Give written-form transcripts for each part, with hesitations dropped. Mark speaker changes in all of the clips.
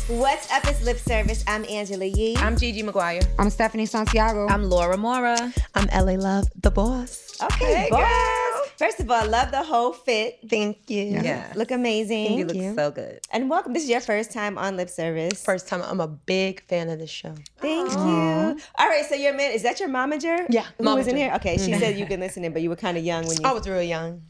Speaker 1: What's up? It's Lip Service. I'm Angela Yee.
Speaker 2: I'm Gigi Maguire.
Speaker 3: I'm Stephanie Santiago.
Speaker 4: I'm Mora.
Speaker 5: I'm LALovetheboss.
Speaker 1: Okay, boss. First of all, love the whole fit.
Speaker 5: Thank you.
Speaker 2: Yeah.
Speaker 1: Look amazing.
Speaker 2: You look so good.
Speaker 1: And welcome. This is your first time on Lip Service.
Speaker 5: First time. I'm a big fan of the show.
Speaker 1: Thank you. All right, so is that your momager?
Speaker 5: Yeah,
Speaker 1: Who was in
Speaker 5: momager.
Speaker 1: here? Okay, she said you've been listening, but you were kind of young when you...
Speaker 5: I was real young.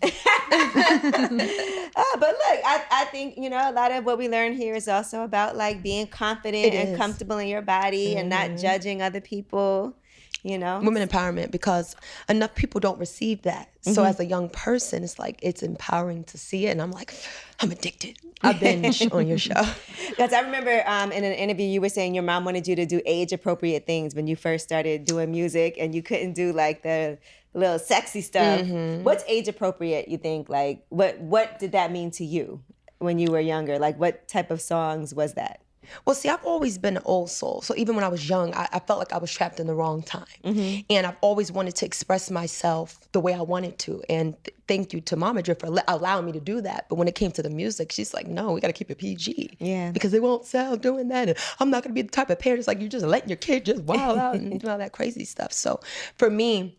Speaker 1: But look, I think, a lot of what we learn here is also about like being confident and comfortable in your body and not judging other people,
Speaker 5: Women empowerment, because enough people don't receive that. So as a young person, it's like, it's empowering to see it. And I'm like, I'm addicted. I binge on your show.
Speaker 1: Because I remember in an interview, you were saying your mom wanted you to do age-appropriate things when you first started doing music and you couldn't do like the little sexy stuff. What's age-appropriate, you think? Like, what did that mean to you when you were younger? Like, what type of songs was that?
Speaker 5: Well, see, I've always been an old soul. So even when I was young, I felt like I was trapped in the wrong time. And I've always wanted to express myself the way I wanted to. And thank you to Momager for allowing me to do that. But when it came to the music, she's like, no, we got to keep it PG.
Speaker 1: Yeah.
Speaker 5: Because it won't sell doing that. And I'm not going to be the type of parent that's like, you're just letting your kid just wild out and do all that crazy stuff. So for me,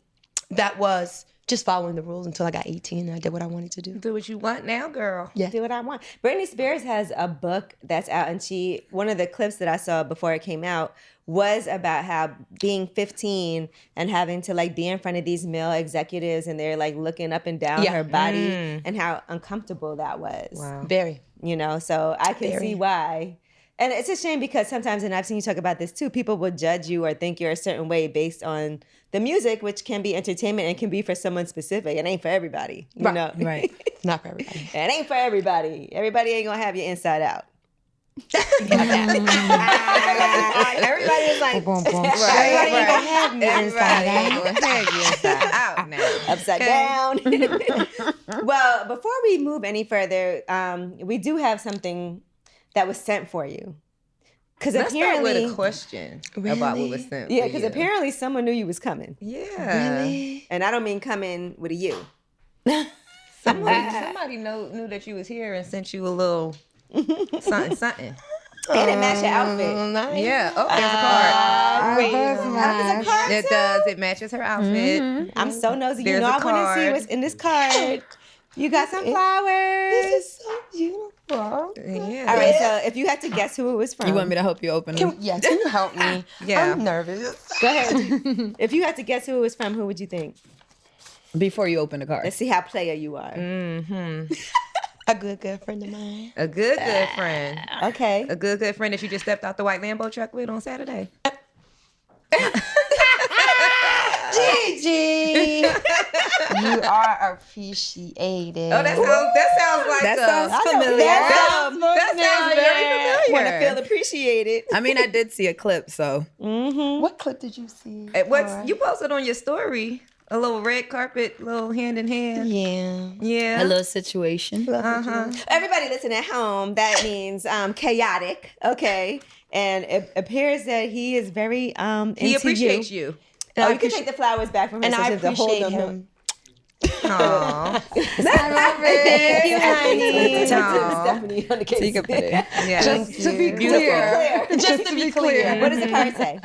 Speaker 5: that was just following the rules until I got 18 and I did what I wanted to do.
Speaker 2: Do what you want now, girl.
Speaker 5: Yeah.
Speaker 1: Do what I want. Britney Spears has a book that's out, and one of the clips that I saw before it came out was about how being 15 and having to like be in front of these male executives and they're like looking up and down her body and how uncomfortable that was.
Speaker 2: Wow.
Speaker 5: Very.
Speaker 1: So I can see why. And it's a shame because sometimes, and I've seen you talk about this too, people will judge you or think you're a certain way based on the music, which can be entertainment and can be for someone specific. It ain't for everybody, you know?
Speaker 4: Right.
Speaker 5: Not for everybody.
Speaker 1: It ain't for everybody. Everybody ain't gonna have you inside out.
Speaker 2: Everybody is like,
Speaker 1: Everybody ain't gonna have me inside out.
Speaker 2: Everybody ain't gonna have you inside out now.
Speaker 1: Upside down. Well, before we move any further, we do have something that was sent for you. Because
Speaker 2: Let's start
Speaker 1: apparently,
Speaker 2: with a question about what was sent.
Speaker 1: yeah,
Speaker 2: for
Speaker 1: because
Speaker 2: you.
Speaker 1: apparently someone knew you was coming,
Speaker 2: Yeah.
Speaker 5: Really?
Speaker 1: and I don't mean coming with a U.
Speaker 2: Somebody knew that you was here and sent you a little something.
Speaker 1: And it matched your outfit.
Speaker 5: Nice.
Speaker 2: Yeah. Oh, there's a card.
Speaker 1: There's a card
Speaker 2: It
Speaker 1: too?
Speaker 2: does. It matches her outfit.
Speaker 1: I'm so nosy.
Speaker 2: There's
Speaker 1: I
Speaker 2: a
Speaker 1: want to see
Speaker 2: card.
Speaker 1: what's in this card. You got some flowers.
Speaker 5: This is so beautiful.
Speaker 2: Yeah.
Speaker 1: All right, so if you had to guess who it was from.
Speaker 4: You want me to help you open them?
Speaker 5: Can you help me?
Speaker 2: Yeah.
Speaker 5: I'm nervous.
Speaker 1: Go ahead. If you had to guess who it was from, who would you think?
Speaker 4: Before you open the card.
Speaker 1: Let's see how player you are.
Speaker 5: A good friend of mine.
Speaker 2: A good friend.
Speaker 1: Okay.
Speaker 2: A good friend that you just stepped out the white Lambo truck with on Saturday.
Speaker 5: Gigi, you are appreciated.
Speaker 2: Oh, that sounds like
Speaker 4: That sounds
Speaker 1: I know
Speaker 4: familiar.
Speaker 2: that sounds very familiar.
Speaker 1: Want to feel appreciated.
Speaker 4: I mean, I did see a clip, so.
Speaker 5: What clip did you see?
Speaker 2: You posted on your story a little red carpet, little hand in hand.
Speaker 5: Yeah.
Speaker 4: A little situation.
Speaker 1: Everybody listen at home, that means chaotic, okay? And it appears that he is very
Speaker 2: He appreciates you.
Speaker 1: Oh, you can take the flowers back from him.
Speaker 5: And I
Speaker 1: since it's a hold
Speaker 5: appreciate
Speaker 1: them.
Speaker 5: him.
Speaker 2: Aww.
Speaker 1: Thank you, honey.
Speaker 2: Aw.
Speaker 1: Stephanie on the case.
Speaker 4: So you can put it.
Speaker 2: Yeah.
Speaker 5: Just to be
Speaker 2: Beautiful.
Speaker 5: clear. Just to be clear.
Speaker 1: What does the card say?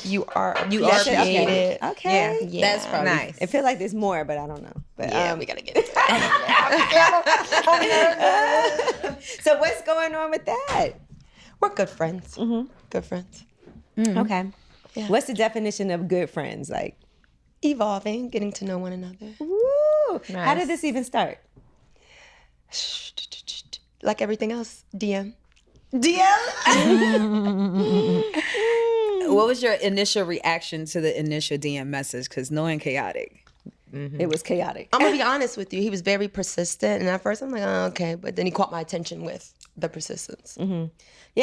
Speaker 5: You are
Speaker 1: That's it?
Speaker 5: appreciated.
Speaker 1: Okay.
Speaker 2: Yeah.
Speaker 4: That's probably
Speaker 2: Nice.
Speaker 1: It feels like there's more, but I don't know. But
Speaker 5: Yeah, we gotta get it.
Speaker 1: so what's going on with that?
Speaker 5: We're good friends. Good friends.
Speaker 1: Okay.
Speaker 5: Yeah.
Speaker 1: What's the definition of good friends? Like,
Speaker 5: Evolving, getting to know one another.
Speaker 1: woo. How
Speaker 2: Nice.
Speaker 1: did this even start?
Speaker 5: Like everything else, DM.
Speaker 4: What was your initial reaction to the initial DM message? Because knowing Chaotic.
Speaker 1: It was chaotic.
Speaker 5: I'm gonna be honest with you. He was very persistent, and at first I'm like, oh, okay, but then he caught my attention with the persistence.
Speaker 1: Yeah,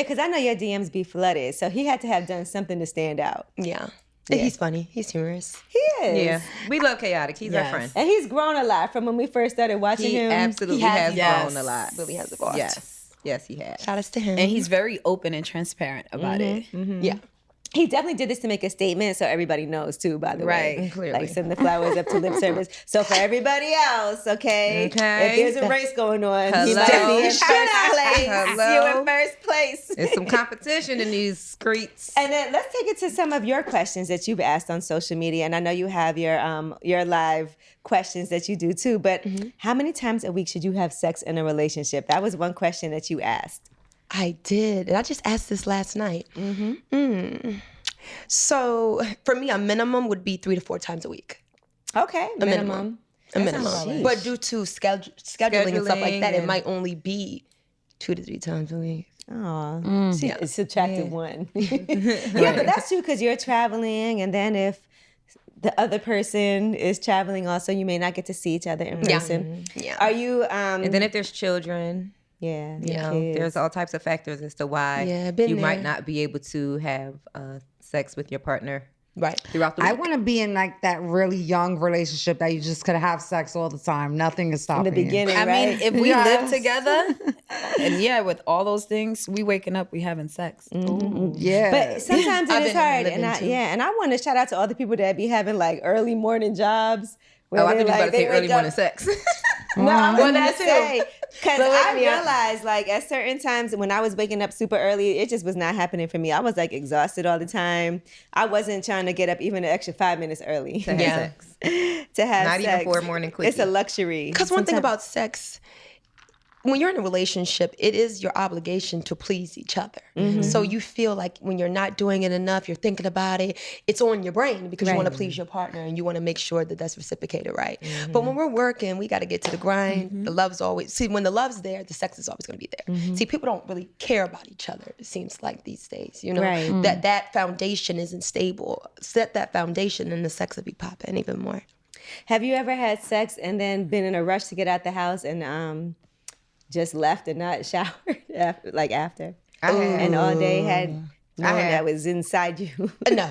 Speaker 1: because I know your DMs be flooded, so he had to have done something to stand out.
Speaker 5: Yeah. He's funny. He's humorous.
Speaker 1: He is.
Speaker 2: Yeah. We love Chaotic. He's our
Speaker 4: Yes.
Speaker 2: friend.
Speaker 1: And he's grown a lot from when we first started watching
Speaker 2: He
Speaker 1: him.
Speaker 2: absolutely
Speaker 5: He has-
Speaker 2: has
Speaker 4: yes.
Speaker 2: grown a lot.
Speaker 5: Really has evolved.
Speaker 2: Yes. Yes, he has.
Speaker 5: Shout outs to him.
Speaker 4: And he's very open and transparent about it.
Speaker 5: Yeah.
Speaker 1: He definitely did this to make a statement so everybody knows too, by the way.
Speaker 4: Right.
Speaker 2: Clearly.
Speaker 1: Like send the flowers up to lip service. So for everybody else, okay? If there's a race going on, you might be in first place.
Speaker 2: Hello.
Speaker 1: You in first place.
Speaker 2: There's some competition in these streets.
Speaker 1: And then let's take it to some of your questions that you've asked on social media. And I know you have your live questions that you do too. But how many times a week should you have sex in a relationship? That was one question that you asked.
Speaker 5: I did. And I just asked this last night. So for me, a minimum would be 3 to 4 times a week.
Speaker 1: Okay,
Speaker 5: A minimum. But due to scheduling and stuff like that, it might only be 2 to 3 times a week.
Speaker 1: Oh, subtracted one. Yeah, but that's true because you're traveling, and then if the other person is traveling also, you may not get to see each other in person.
Speaker 5: Yeah.
Speaker 1: Are you?
Speaker 2: And then if there's children,
Speaker 1: Yeah,
Speaker 2: you know, there's all types of factors as to why you might not be able to have sex with your partner throughout the week.
Speaker 3: I want to be in like that really young relationship that you just could have sex all the time. Nothing is stopping
Speaker 1: in the beginning.
Speaker 4: I
Speaker 1: right?
Speaker 4: mean, if we live together, and with all those things, we waking up, we having sex.
Speaker 3: Yeah.
Speaker 1: But sometimes it is hard,
Speaker 5: living
Speaker 1: and
Speaker 5: too.
Speaker 1: and I want to shout out to all the people that be having like early morning jobs.
Speaker 2: Oh, I think you
Speaker 1: like,
Speaker 2: about to say
Speaker 1: wake
Speaker 2: early
Speaker 1: up-
Speaker 2: morning sex.
Speaker 1: No, I was
Speaker 5: Well,
Speaker 1: gonna
Speaker 5: that too.
Speaker 1: say because
Speaker 5: But wake
Speaker 1: I
Speaker 5: me up.
Speaker 1: realized like at certain times when I was waking up super early, it just was not happening for me. I was like exhausted all the time. I wasn't trying to get up even an extra 5 minutes early
Speaker 2: To have sex.
Speaker 1: to have
Speaker 2: Not even
Speaker 1: sex.
Speaker 2: for a morning quickie.
Speaker 1: It's a luxury.
Speaker 5: Because one thing
Speaker 1: Sometimes-
Speaker 5: about sex, when you're in a relationship, it is your obligation to please each other. So you feel like when you're not doing it enough, you're thinking about it, it's on your brain because you want to please your partner and you want to make sure that that's reciprocated right. But when we're working, we got to get to the grind. The love's always, see, when the love's there, the sex is always going to be there. See, people don't really care about each other, it seems like these days, you know,
Speaker 1: Right.
Speaker 5: that foundation isn't stable. Set that foundation and the sex will be popping even more.
Speaker 1: Have you ever had sex and then been in a rush to get out the house and just left and not showered after?
Speaker 2: I have.
Speaker 1: And all day had knowing that was inside you.
Speaker 5: No.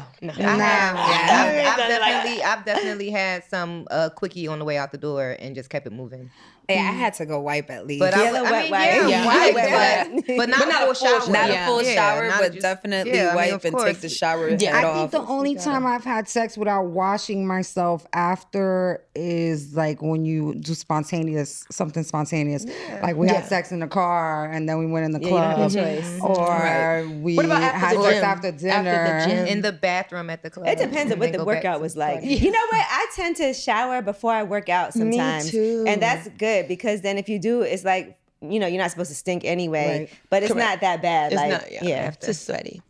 Speaker 2: I've definitely had some quickie on the way out the door and just kept it moving.
Speaker 4: Hey, I had to go wipe at least.
Speaker 2: But
Speaker 1: Yellow wet wipe.
Speaker 2: wipe,
Speaker 1: Wet
Speaker 2: but not a full shower.
Speaker 4: not a full shower,
Speaker 2: not
Speaker 4: but
Speaker 2: just-
Speaker 4: definitely
Speaker 2: I mean,
Speaker 4: wipe
Speaker 2: of
Speaker 4: and
Speaker 2: course.
Speaker 4: take the shower head
Speaker 3: I
Speaker 4: off.
Speaker 3: think the only time I've had sex without washing myself after is like when you do something spontaneous. Like we had sex in the car and then we went in the
Speaker 1: you don't have
Speaker 3: club.
Speaker 1: a choice.
Speaker 3: Or we
Speaker 5: What about after
Speaker 3: had
Speaker 5: the
Speaker 3: sex
Speaker 5: gym?
Speaker 3: after dinner.
Speaker 5: After the gym.
Speaker 2: In the bathroom at the club.
Speaker 1: It depends on what the workout was like. You know what? I tend to shower before I work out sometimes.
Speaker 5: too.
Speaker 1: And that's good because then if you do, it's like, you know, you're not supposed to stink anyway,
Speaker 3: Right.
Speaker 1: but it's not that bad.
Speaker 5: It's
Speaker 1: like,
Speaker 5: not,
Speaker 1: yeah.
Speaker 5: Just sweaty.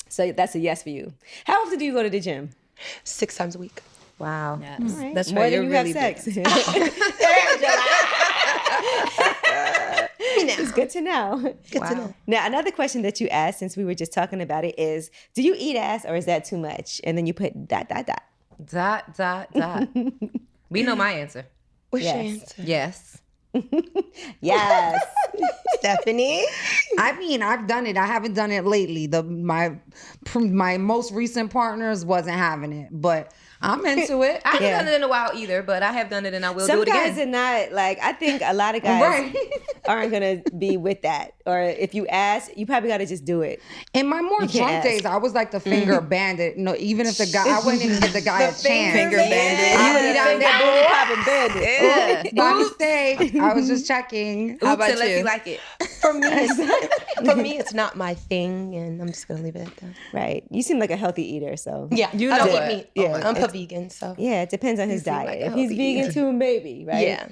Speaker 1: So that's a yes for you. How often do you go to the gym?
Speaker 5: 6 times a week.
Speaker 2: Wow.
Speaker 4: Yes.
Speaker 1: Right.
Speaker 4: That's
Speaker 1: More
Speaker 4: right.
Speaker 1: than
Speaker 4: You're
Speaker 1: you have
Speaker 4: really
Speaker 1: sex.
Speaker 4: big.
Speaker 1: It's good to know.
Speaker 5: Good to know.
Speaker 1: Now, another question that you asked, since we were just talking about it, is do you eat ass or is that too much? And then you put ...
Speaker 2: We know my answer.
Speaker 5: What's your
Speaker 1: Yes.
Speaker 5: answer?
Speaker 2: Yes.
Speaker 1: Yes.
Speaker 5: Stephanie?
Speaker 3: I mean, I've done it. I haven't done it lately. My most recent partners wasn't having it, but I'm into it.
Speaker 2: I haven't done it in a while either, but I have done it and I will
Speaker 1: Some
Speaker 2: do it
Speaker 1: guys
Speaker 2: again.
Speaker 1: are not like, I think a lot of guys
Speaker 3: Right.
Speaker 1: aren't going to be with that. Or if you ask, you probably got to just do it.
Speaker 3: In my more
Speaker 1: can't
Speaker 3: drunk
Speaker 1: ask.
Speaker 3: days, I was like the finger bandit. No, even if the guy, I wouldn't even give the guy a chance.
Speaker 4: Finger bandit.
Speaker 3: I would
Speaker 1: Yeah,
Speaker 3: down there,
Speaker 1: booty popping bandit.
Speaker 2: Yeah.
Speaker 3: by mistake. I was just checking.
Speaker 4: How
Speaker 2: Oops,
Speaker 4: about
Speaker 2: unless
Speaker 4: you?
Speaker 2: you like it.
Speaker 5: For me, it's not my thing, and I'm just gonna leave it at that.
Speaker 1: Right. You seem like a healthy eater, so.
Speaker 5: Yeah,
Speaker 2: You
Speaker 5: I
Speaker 2: know
Speaker 5: don't
Speaker 2: what?
Speaker 5: eat meat.
Speaker 1: Yeah.
Speaker 5: I'm a vegan, so
Speaker 1: Yeah, it depends on his
Speaker 2: seem like
Speaker 1: diet.
Speaker 2: a
Speaker 1: If he's
Speaker 2: healthy
Speaker 1: vegan too, maybe, right?
Speaker 5: yeah,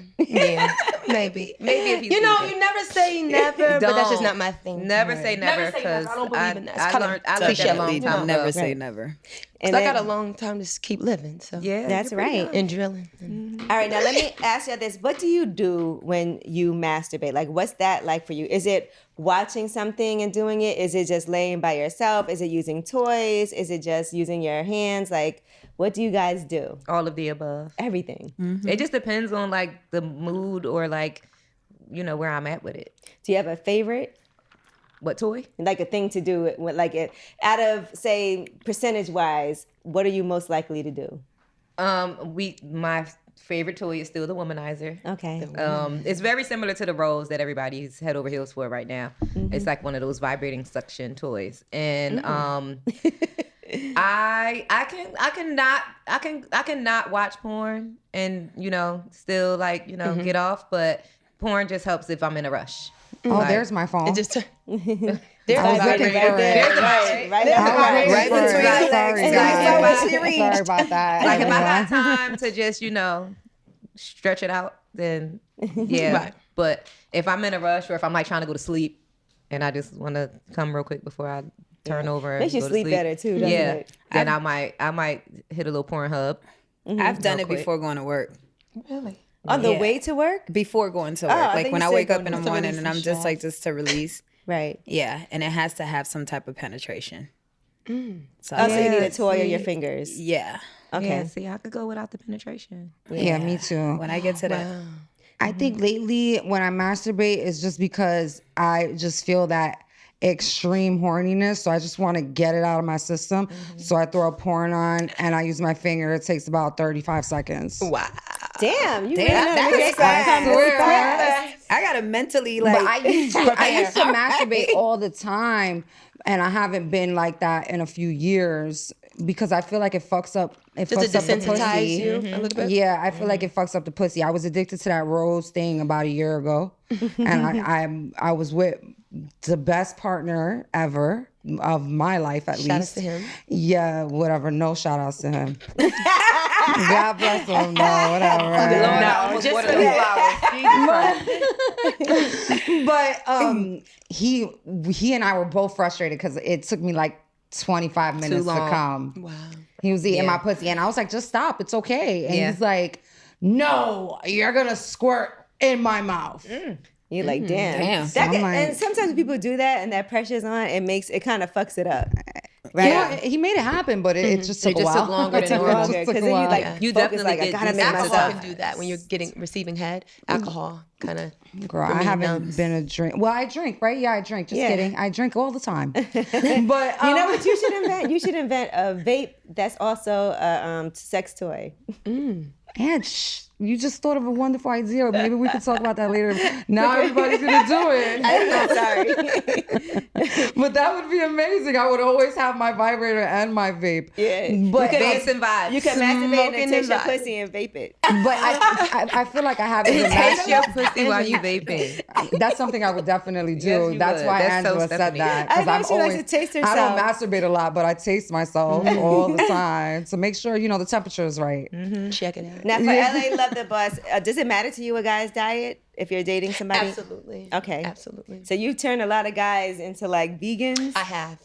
Speaker 5: maybe.
Speaker 2: Maybe if he's
Speaker 5: You know,
Speaker 2: vegan.
Speaker 5: you never say never, but that's just not my thing.
Speaker 2: Never say never
Speaker 5: Never say
Speaker 2: because
Speaker 5: never. I don't believe in that. It's
Speaker 2: I
Speaker 5: kinda
Speaker 2: learned that a
Speaker 5: cliche.
Speaker 2: long
Speaker 4: Definitely
Speaker 2: time
Speaker 4: never
Speaker 2: ago.
Speaker 4: say
Speaker 1: Right.
Speaker 4: never.
Speaker 1: And
Speaker 5: I
Speaker 1: then-
Speaker 5: got a long time to just keep living, so
Speaker 2: Yeah,
Speaker 1: That's
Speaker 2: you're pretty
Speaker 1: right.
Speaker 5: and drilling. And
Speaker 1: All right, now let me ask you this. What do you do when you masturbate? Like, what's that like for you? Is it watching something and doing it? Is it just laying by yourself? Is it using toys? Is it just using your hands? Like, what do you guys do?
Speaker 2: All of the above.
Speaker 1: Everything.
Speaker 2: It just depends on like the mood or like, you know, where I'm at with it.
Speaker 1: Do you have a favorite?
Speaker 2: What toy?
Speaker 1: Like a thing to do with, like, it out of, say, percentage-wise, what are you most likely to do?
Speaker 2: My favorite toy is still the womanizer.
Speaker 1: Okay.
Speaker 2: It's very similar to the Rose that everybody's head over heels for right now. It's like one of those vibrating suction toys. And I cannot watch porn and still get off, but porn just helps if I'm in a rush.
Speaker 3: Oh, like, there's my phone.
Speaker 5: It just
Speaker 1: there's right there. Right between.
Speaker 3: Sorry about that.
Speaker 2: Like if I got time to just stretch it out, then yeah.
Speaker 5: Right.
Speaker 2: But if I'm in a rush or if I'm like trying to go to sleep and I just want to come real quick before I turn over and
Speaker 1: makes you
Speaker 2: go
Speaker 1: sleep
Speaker 2: to sleep
Speaker 1: better too, doesn't it?
Speaker 2: Then I might hit a little Pornhub.
Speaker 4: I've done it before going to work.
Speaker 5: Really?
Speaker 1: On the way to work?
Speaker 4: Before going to work. Like when I wake up in the morning and I'm just like, just to release.
Speaker 1: Right.
Speaker 4: Yeah. And it has to have some type of penetration.
Speaker 1: So you need a toy on your fingers.
Speaker 4: Yeah.
Speaker 1: Okay.
Speaker 2: Yeah, see, I could go without the penetration.
Speaker 3: Yeah, me too.
Speaker 4: When I get to that.
Speaker 3: I think lately when I masturbate, it's just because I just feel that extreme horniness. So I just want to get it out of my system. So I throw a porn on and I use my finger. It takes about 35 seconds.
Speaker 5: Wow.
Speaker 1: Damn, you
Speaker 4: that's fast. I gotta mentally like.
Speaker 3: But I used to masturbate all the time, and I haven't been like that in a few years because I feel like it fucks up.
Speaker 5: Does it desensitize you a little bit?
Speaker 3: Yeah, I feel like it fucks up the pussy. I was addicted to that rose thing about a year ago, and I was with the best partner ever of my life, at least.
Speaker 5: Shout outs to him.
Speaker 3: Yeah, whatever. No shout outs to him. God bless him. No, whatever. Right?
Speaker 2: Just
Speaker 3: But he and I were both frustrated because it took me like 25 minutes to come.
Speaker 5: Wow.
Speaker 3: He was eating my pussy, and I was like, "Just stop. It's okay." And he's like, "No, you're gonna squirt in my mouth."
Speaker 1: You're like, damn. And sometimes when people do that and that pressure's on, it kind of fucks it up. Right?
Speaker 3: Yeah, he made it happen, but it just took a while.
Speaker 2: Took longer than normal.
Speaker 1: Because then you
Speaker 2: definitely
Speaker 1: like, I gotta make
Speaker 5: Alcohol
Speaker 1: myself.
Speaker 5: can do that when you're receiving head. Alcohol kind of.
Speaker 3: Girl, I haven't been a drink. Well, I drink, right? Yeah, I drink. Just kidding. I drink all the time. But
Speaker 1: you know what you should invent? You should invent a vape that's also a sex toy.
Speaker 3: And you just thought of a wonderful idea. Maybe we could talk about that later. Now everybody's gonna do it.
Speaker 1: I'm sorry.
Speaker 3: But that would be amazing. I would always have my vibrator and my vape.
Speaker 1: Yeah.
Speaker 3: But
Speaker 2: Vapes and vibes.
Speaker 1: You can masturbate and taste your pussy and vape it.
Speaker 3: But I feel like I haven't been
Speaker 2: Taste your pussy while you vaping.
Speaker 3: That's something I would definitely do.
Speaker 2: Yes, you
Speaker 3: That's
Speaker 2: would.
Speaker 3: why
Speaker 2: That's so
Speaker 3: Angela said
Speaker 2: Stephanie.
Speaker 3: that.
Speaker 1: I know
Speaker 3: I'm
Speaker 1: she likes to taste herself.
Speaker 3: I don't masturbate a lot, but I taste myself all the time. So make sure the temperature is right.
Speaker 5: Check it out.
Speaker 1: Now for LA Love the Boss, does it matter to you a guy's diet if you're dating somebody?
Speaker 5: Absolutely.
Speaker 1: Okay.
Speaker 5: Absolutely.
Speaker 1: So you've turned a lot of guys into like vegans?
Speaker 5: I have.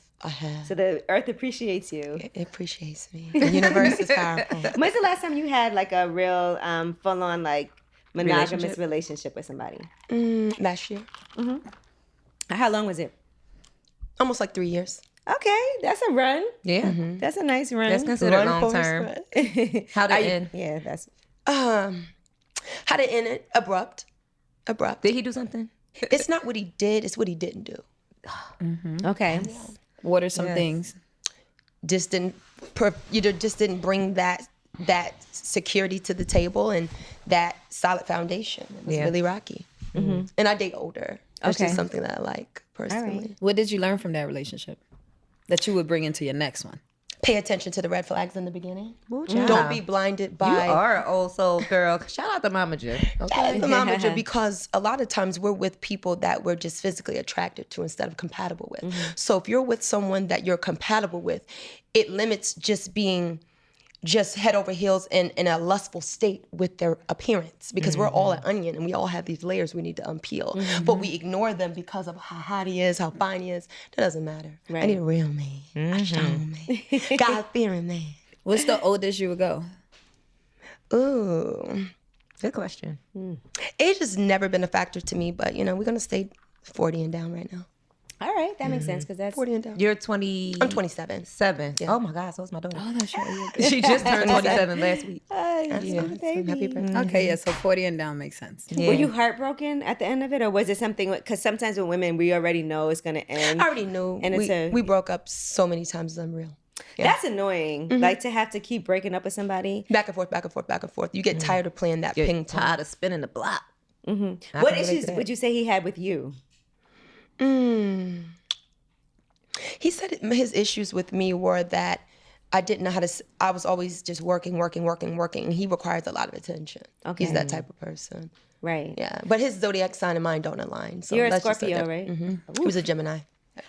Speaker 1: So the earth appreciates you.
Speaker 5: It appreciates me. The universe is powerful.
Speaker 1: When's the last time you had like a real full-on like monogamous relationship with somebody?
Speaker 5: Last year.
Speaker 1: How long was it?
Speaker 5: Almost like 3 years.
Speaker 1: Okay, that's a run.
Speaker 2: Yeah.
Speaker 1: That's a nice run.
Speaker 2: That's considered long term. How'd it end?
Speaker 1: Yeah, that's...
Speaker 5: How to end it? Abrupt.
Speaker 2: Did he do something?
Speaker 5: It's not what he did, it's what he didn't do.
Speaker 1: Okay.
Speaker 4: What are some things?
Speaker 5: Just didn't bring that security to the table and that solid foundation. It was really rocky. And I date older. That's just something that I like personally.
Speaker 1: Right.
Speaker 4: What did you learn from that relationship that you would bring into your next one?
Speaker 5: Pay attention to the red flags in the beginning.
Speaker 2: Yeah.
Speaker 5: Don't be blinded by...
Speaker 2: You are an old soul girl. Shout out to Mama J. Okay.
Speaker 5: the momager, because a lot of times we're with people that we're just physically attracted to instead of compatible with. So if you're with someone that you're compatible with, it limits just being just head over heels in a lustful state with their appearance, because we're all an onion and we all have these layers we need to unpeel. But we ignore them because of how hot he is, how fine he is. That doesn't matter.
Speaker 1: Right.
Speaker 5: I need a real man, a strong man, God-fearing man.
Speaker 4: What's the oldest you would go?
Speaker 5: Ooh.
Speaker 2: Good question.
Speaker 5: Age has never been a factor to me, but we're gonna stay 40 and down right now.
Speaker 1: All right, that makes sense because that's...
Speaker 5: 40 and down.
Speaker 2: You're 20...
Speaker 5: I'm 27.
Speaker 2: Yeah. Oh my God, so is my daughter.
Speaker 4: Oh, that's right.
Speaker 2: She just turned 27 last week.
Speaker 5: Happy birthday.
Speaker 4: Okay, yeah, so 40 and down makes sense.
Speaker 2: Yeah.
Speaker 1: Were you heartbroken at the end of it, or was it something? Because sometimes with women, we already know it's going to end.
Speaker 5: I already knew.
Speaker 1: And
Speaker 5: we broke up so many times, it's unreal. Yeah.
Speaker 1: That's annoying. Like to have to keep breaking up with somebody.
Speaker 5: Back and forth, back and forth, back and forth. You get tired of playing that ping pong.
Speaker 2: Tired of spinning the block.
Speaker 1: What issues would you say he had with you?
Speaker 5: He said his issues with me were that I didn't know how to. I was always just working. And he requires a lot of attention.
Speaker 1: Okay.
Speaker 5: He's that type of person.
Speaker 1: Right.
Speaker 5: Yeah, but his zodiac sign and mine don't align. So
Speaker 1: You're a
Speaker 5: that's just
Speaker 1: Scorpio, right?
Speaker 5: He was a Gemini.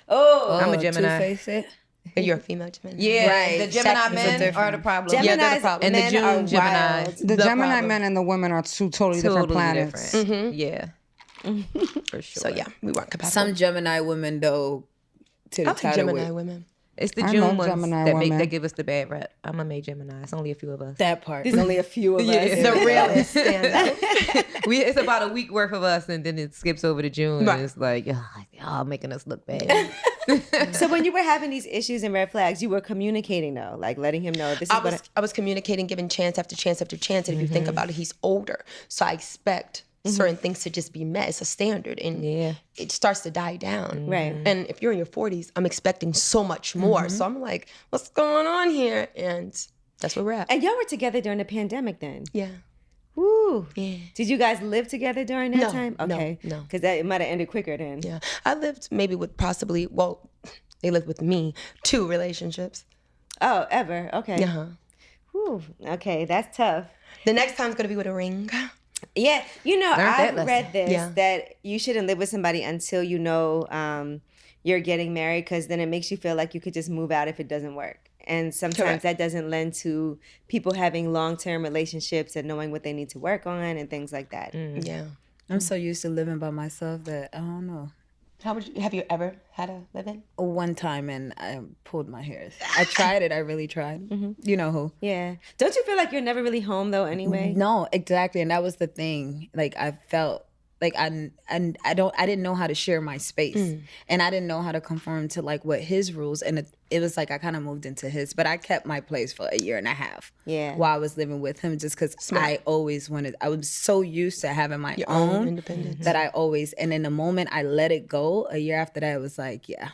Speaker 1: Oh,
Speaker 2: I'm a Gemini.
Speaker 4: Two-faced.
Speaker 5: You're a female Gemini.
Speaker 2: Yeah,
Speaker 4: Right.
Speaker 2: the Gemini
Speaker 4: Sex is
Speaker 2: men
Speaker 4: different.
Speaker 2: are the problem.
Speaker 1: Geminis,
Speaker 5: Yeah, they're the problem.
Speaker 2: And the
Speaker 1: men
Speaker 2: June
Speaker 1: are
Speaker 2: Geminis.
Speaker 1: wild.
Speaker 3: The Gemini
Speaker 2: problem.
Speaker 3: men and the women are two totally different planets.
Speaker 2: different. Yeah, for sure.
Speaker 5: So yeah, we weren't compatible.
Speaker 4: Some Gemini women though, to
Speaker 5: I
Speaker 4: the
Speaker 5: like
Speaker 4: title
Speaker 5: Gemini
Speaker 4: with
Speaker 5: women.
Speaker 2: It's the
Speaker 3: I
Speaker 2: June
Speaker 3: love
Speaker 2: ones
Speaker 3: Gemini
Speaker 2: that
Speaker 3: women.
Speaker 2: that give us the bad rep. I'm a May Gemini. It's only a few of us.
Speaker 4: that part.
Speaker 1: There's only a few of us.
Speaker 5: The realest stand out.
Speaker 2: It's about a week worth of us, and then it skips over to June,
Speaker 5: Right.
Speaker 2: and it's like, y'all making us look bad.
Speaker 1: So when you were having these issues and red flags, you were communicating though, like letting him know this is
Speaker 5: I was communicating, giving chance after chance after chance. And if you think about it, he's older. So I expect certain things to just be met. It's a standard. And it starts to die down.
Speaker 1: Right.
Speaker 5: And if you're in your 40s, I'm expecting so much more. So I'm like, what's going on here? And that's where we're at.
Speaker 1: And y'all were together during the pandemic then.
Speaker 5: Yeah.
Speaker 1: Woo.
Speaker 5: Yeah.
Speaker 1: Did you guys live together during that
Speaker 5: No,
Speaker 1: time?
Speaker 5: no,
Speaker 1: Okay.
Speaker 5: no.
Speaker 1: Because that it might have ended quicker then.
Speaker 5: Yeah. I lived maybe with possibly, well, they lived with me, 2 relationships.
Speaker 1: Oh, ever? Okay.
Speaker 5: Uh-huh.
Speaker 1: Whew. Okay, that's tough.
Speaker 5: The next time's going to be with a ring.
Speaker 1: Yeah, you know,
Speaker 2: Learned that
Speaker 1: I've
Speaker 2: lesson.
Speaker 1: read this
Speaker 5: Yeah.
Speaker 1: that you shouldn't live with somebody until you know you're getting married, because then it makes you feel like you could just move out if it doesn't work. And sometimes
Speaker 5: Correct.
Speaker 1: that doesn't lend to people having long-term relationships and knowing what they need to work on and things like that.
Speaker 5: Yeah.
Speaker 4: I'm so used to living by myself that I don't know.
Speaker 5: Have you ever had a live-in?
Speaker 4: One time and I pulled my hairs. I tried it. I really tried. You know who?
Speaker 1: Yeah. Don't you feel like you're never really home though anyway?
Speaker 4: No, exactly. And that was the thing. Like I felt like I didn't know how to share my space, and I didn't know how to conform to like what his rules. And it was like I kind of moved into his, but I kept my place for a year and a half.
Speaker 1: Yeah.
Speaker 4: While I was living with him, just because I always wanted. I was so used to having my
Speaker 5: Your
Speaker 4: own
Speaker 5: own independence.
Speaker 4: that I always. And in the moment I let it go, a year after that, it was like, yeah.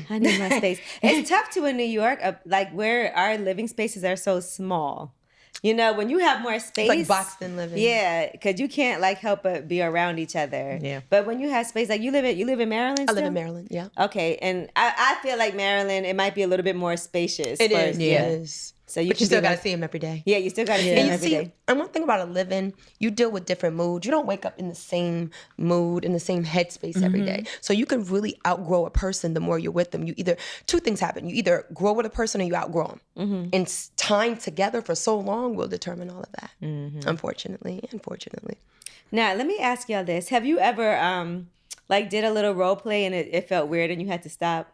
Speaker 1: I need my space. It's tough to in New York, like where our living spaces are so small. You know, when you have more space,
Speaker 5: Like boxed in living.
Speaker 1: Yeah, because you can't like help but be around each other.
Speaker 2: Yeah.
Speaker 1: But when you have space, like you live in Maryland.
Speaker 5: I live
Speaker 1: still?
Speaker 5: in Maryland, yeah.
Speaker 1: Okay, and I feel like Maryland, it might be a little bit more spacious.
Speaker 5: It is.
Speaker 2: Yeah.
Speaker 5: It is.
Speaker 1: So you
Speaker 5: But
Speaker 1: can
Speaker 5: you still
Speaker 1: be
Speaker 5: got to
Speaker 1: like-
Speaker 5: see him every day.
Speaker 1: Yeah, you still got to see
Speaker 5: And
Speaker 1: him
Speaker 5: you
Speaker 1: every
Speaker 5: see,
Speaker 1: day.
Speaker 5: and one thing about a live-in, you deal with different moods. You don't wake up in the same mood, in the same headspace every day. So you can really outgrow a person the more you're with them. Two things happen. You either grow with a person or you outgrow them. And time together for so long will determine all of that. Unfortunately.
Speaker 1: Now, let me ask y'all this. Have you ever like did a little role play and it felt weird and you had to stop?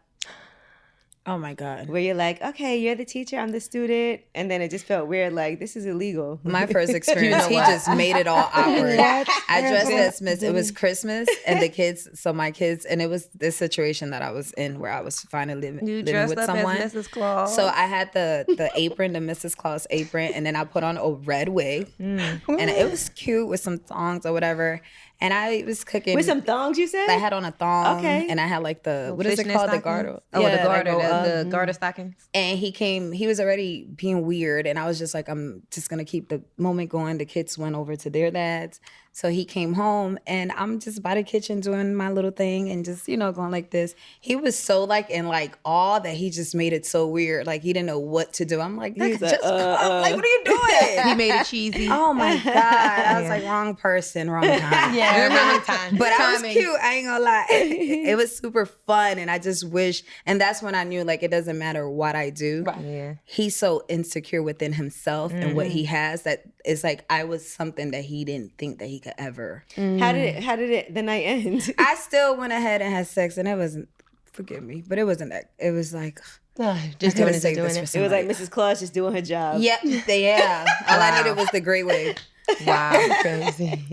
Speaker 4: Oh my God.
Speaker 1: Where you're like, okay, you're the teacher, I'm the student. And then it just felt weird, like, this is illegal.
Speaker 4: My first experience, he just made it all awkward. I dressed as Miss. It was Christmas, and the kids. So my kids, and it was this situation that I was in where I was finally living with someone.
Speaker 2: as Mrs. Claus.
Speaker 4: So I had the apron, the Mrs. Claus apron, and then I put on a red wig, and it was cute with some thongs or whatever. And I was cooking
Speaker 1: With some thongs, you said?
Speaker 4: I had on a thong,
Speaker 1: Okay.
Speaker 4: and I had like the what is it
Speaker 2: Fishnet
Speaker 4: called, the
Speaker 2: stockings?
Speaker 4: garter?
Speaker 2: Oh,
Speaker 4: Yeah,
Speaker 2: the
Speaker 4: that
Speaker 2: garter,
Speaker 4: go up.
Speaker 2: the garter stockings.
Speaker 4: And he was already being weird, and I was just like, I'm just gonna keep the moment going. The kids went over to their dads, so he came home, and I'm just by the kitchen doing my little thing and just going like this. He was so like in like awe that he just made it so weird, like he didn't know what to do. I'm like,
Speaker 1: He's
Speaker 4: just
Speaker 1: like,
Speaker 4: come. Like, what are you doing?
Speaker 2: He made it cheesy.
Speaker 4: Oh my God. I was like, wrong person, wrong time.
Speaker 5: Wrong time.
Speaker 4: But I was
Speaker 2: Timing.
Speaker 4: cute. I ain't gonna lie. It was super fun. And I just wish, and that's when I knew like it doesn't matter what I do.
Speaker 5: Right.
Speaker 2: Yeah.
Speaker 4: He's so insecure within himself and what he has that it's like I was something that he didn't think that he could ever.
Speaker 1: How did it the night end?
Speaker 4: I still went ahead and had sex, and it wasn't, forgive me, but it wasn't that. It was like,
Speaker 5: Just
Speaker 4: I
Speaker 5: doing
Speaker 4: could've
Speaker 5: it,
Speaker 4: saved
Speaker 5: doing
Speaker 4: this
Speaker 5: it.
Speaker 4: for
Speaker 1: It was like
Speaker 4: somebody.
Speaker 1: Mrs. Claus just doing her job.
Speaker 4: Yep, yeah. All I needed was the gray wig.
Speaker 2: Wow.
Speaker 5: Crazy.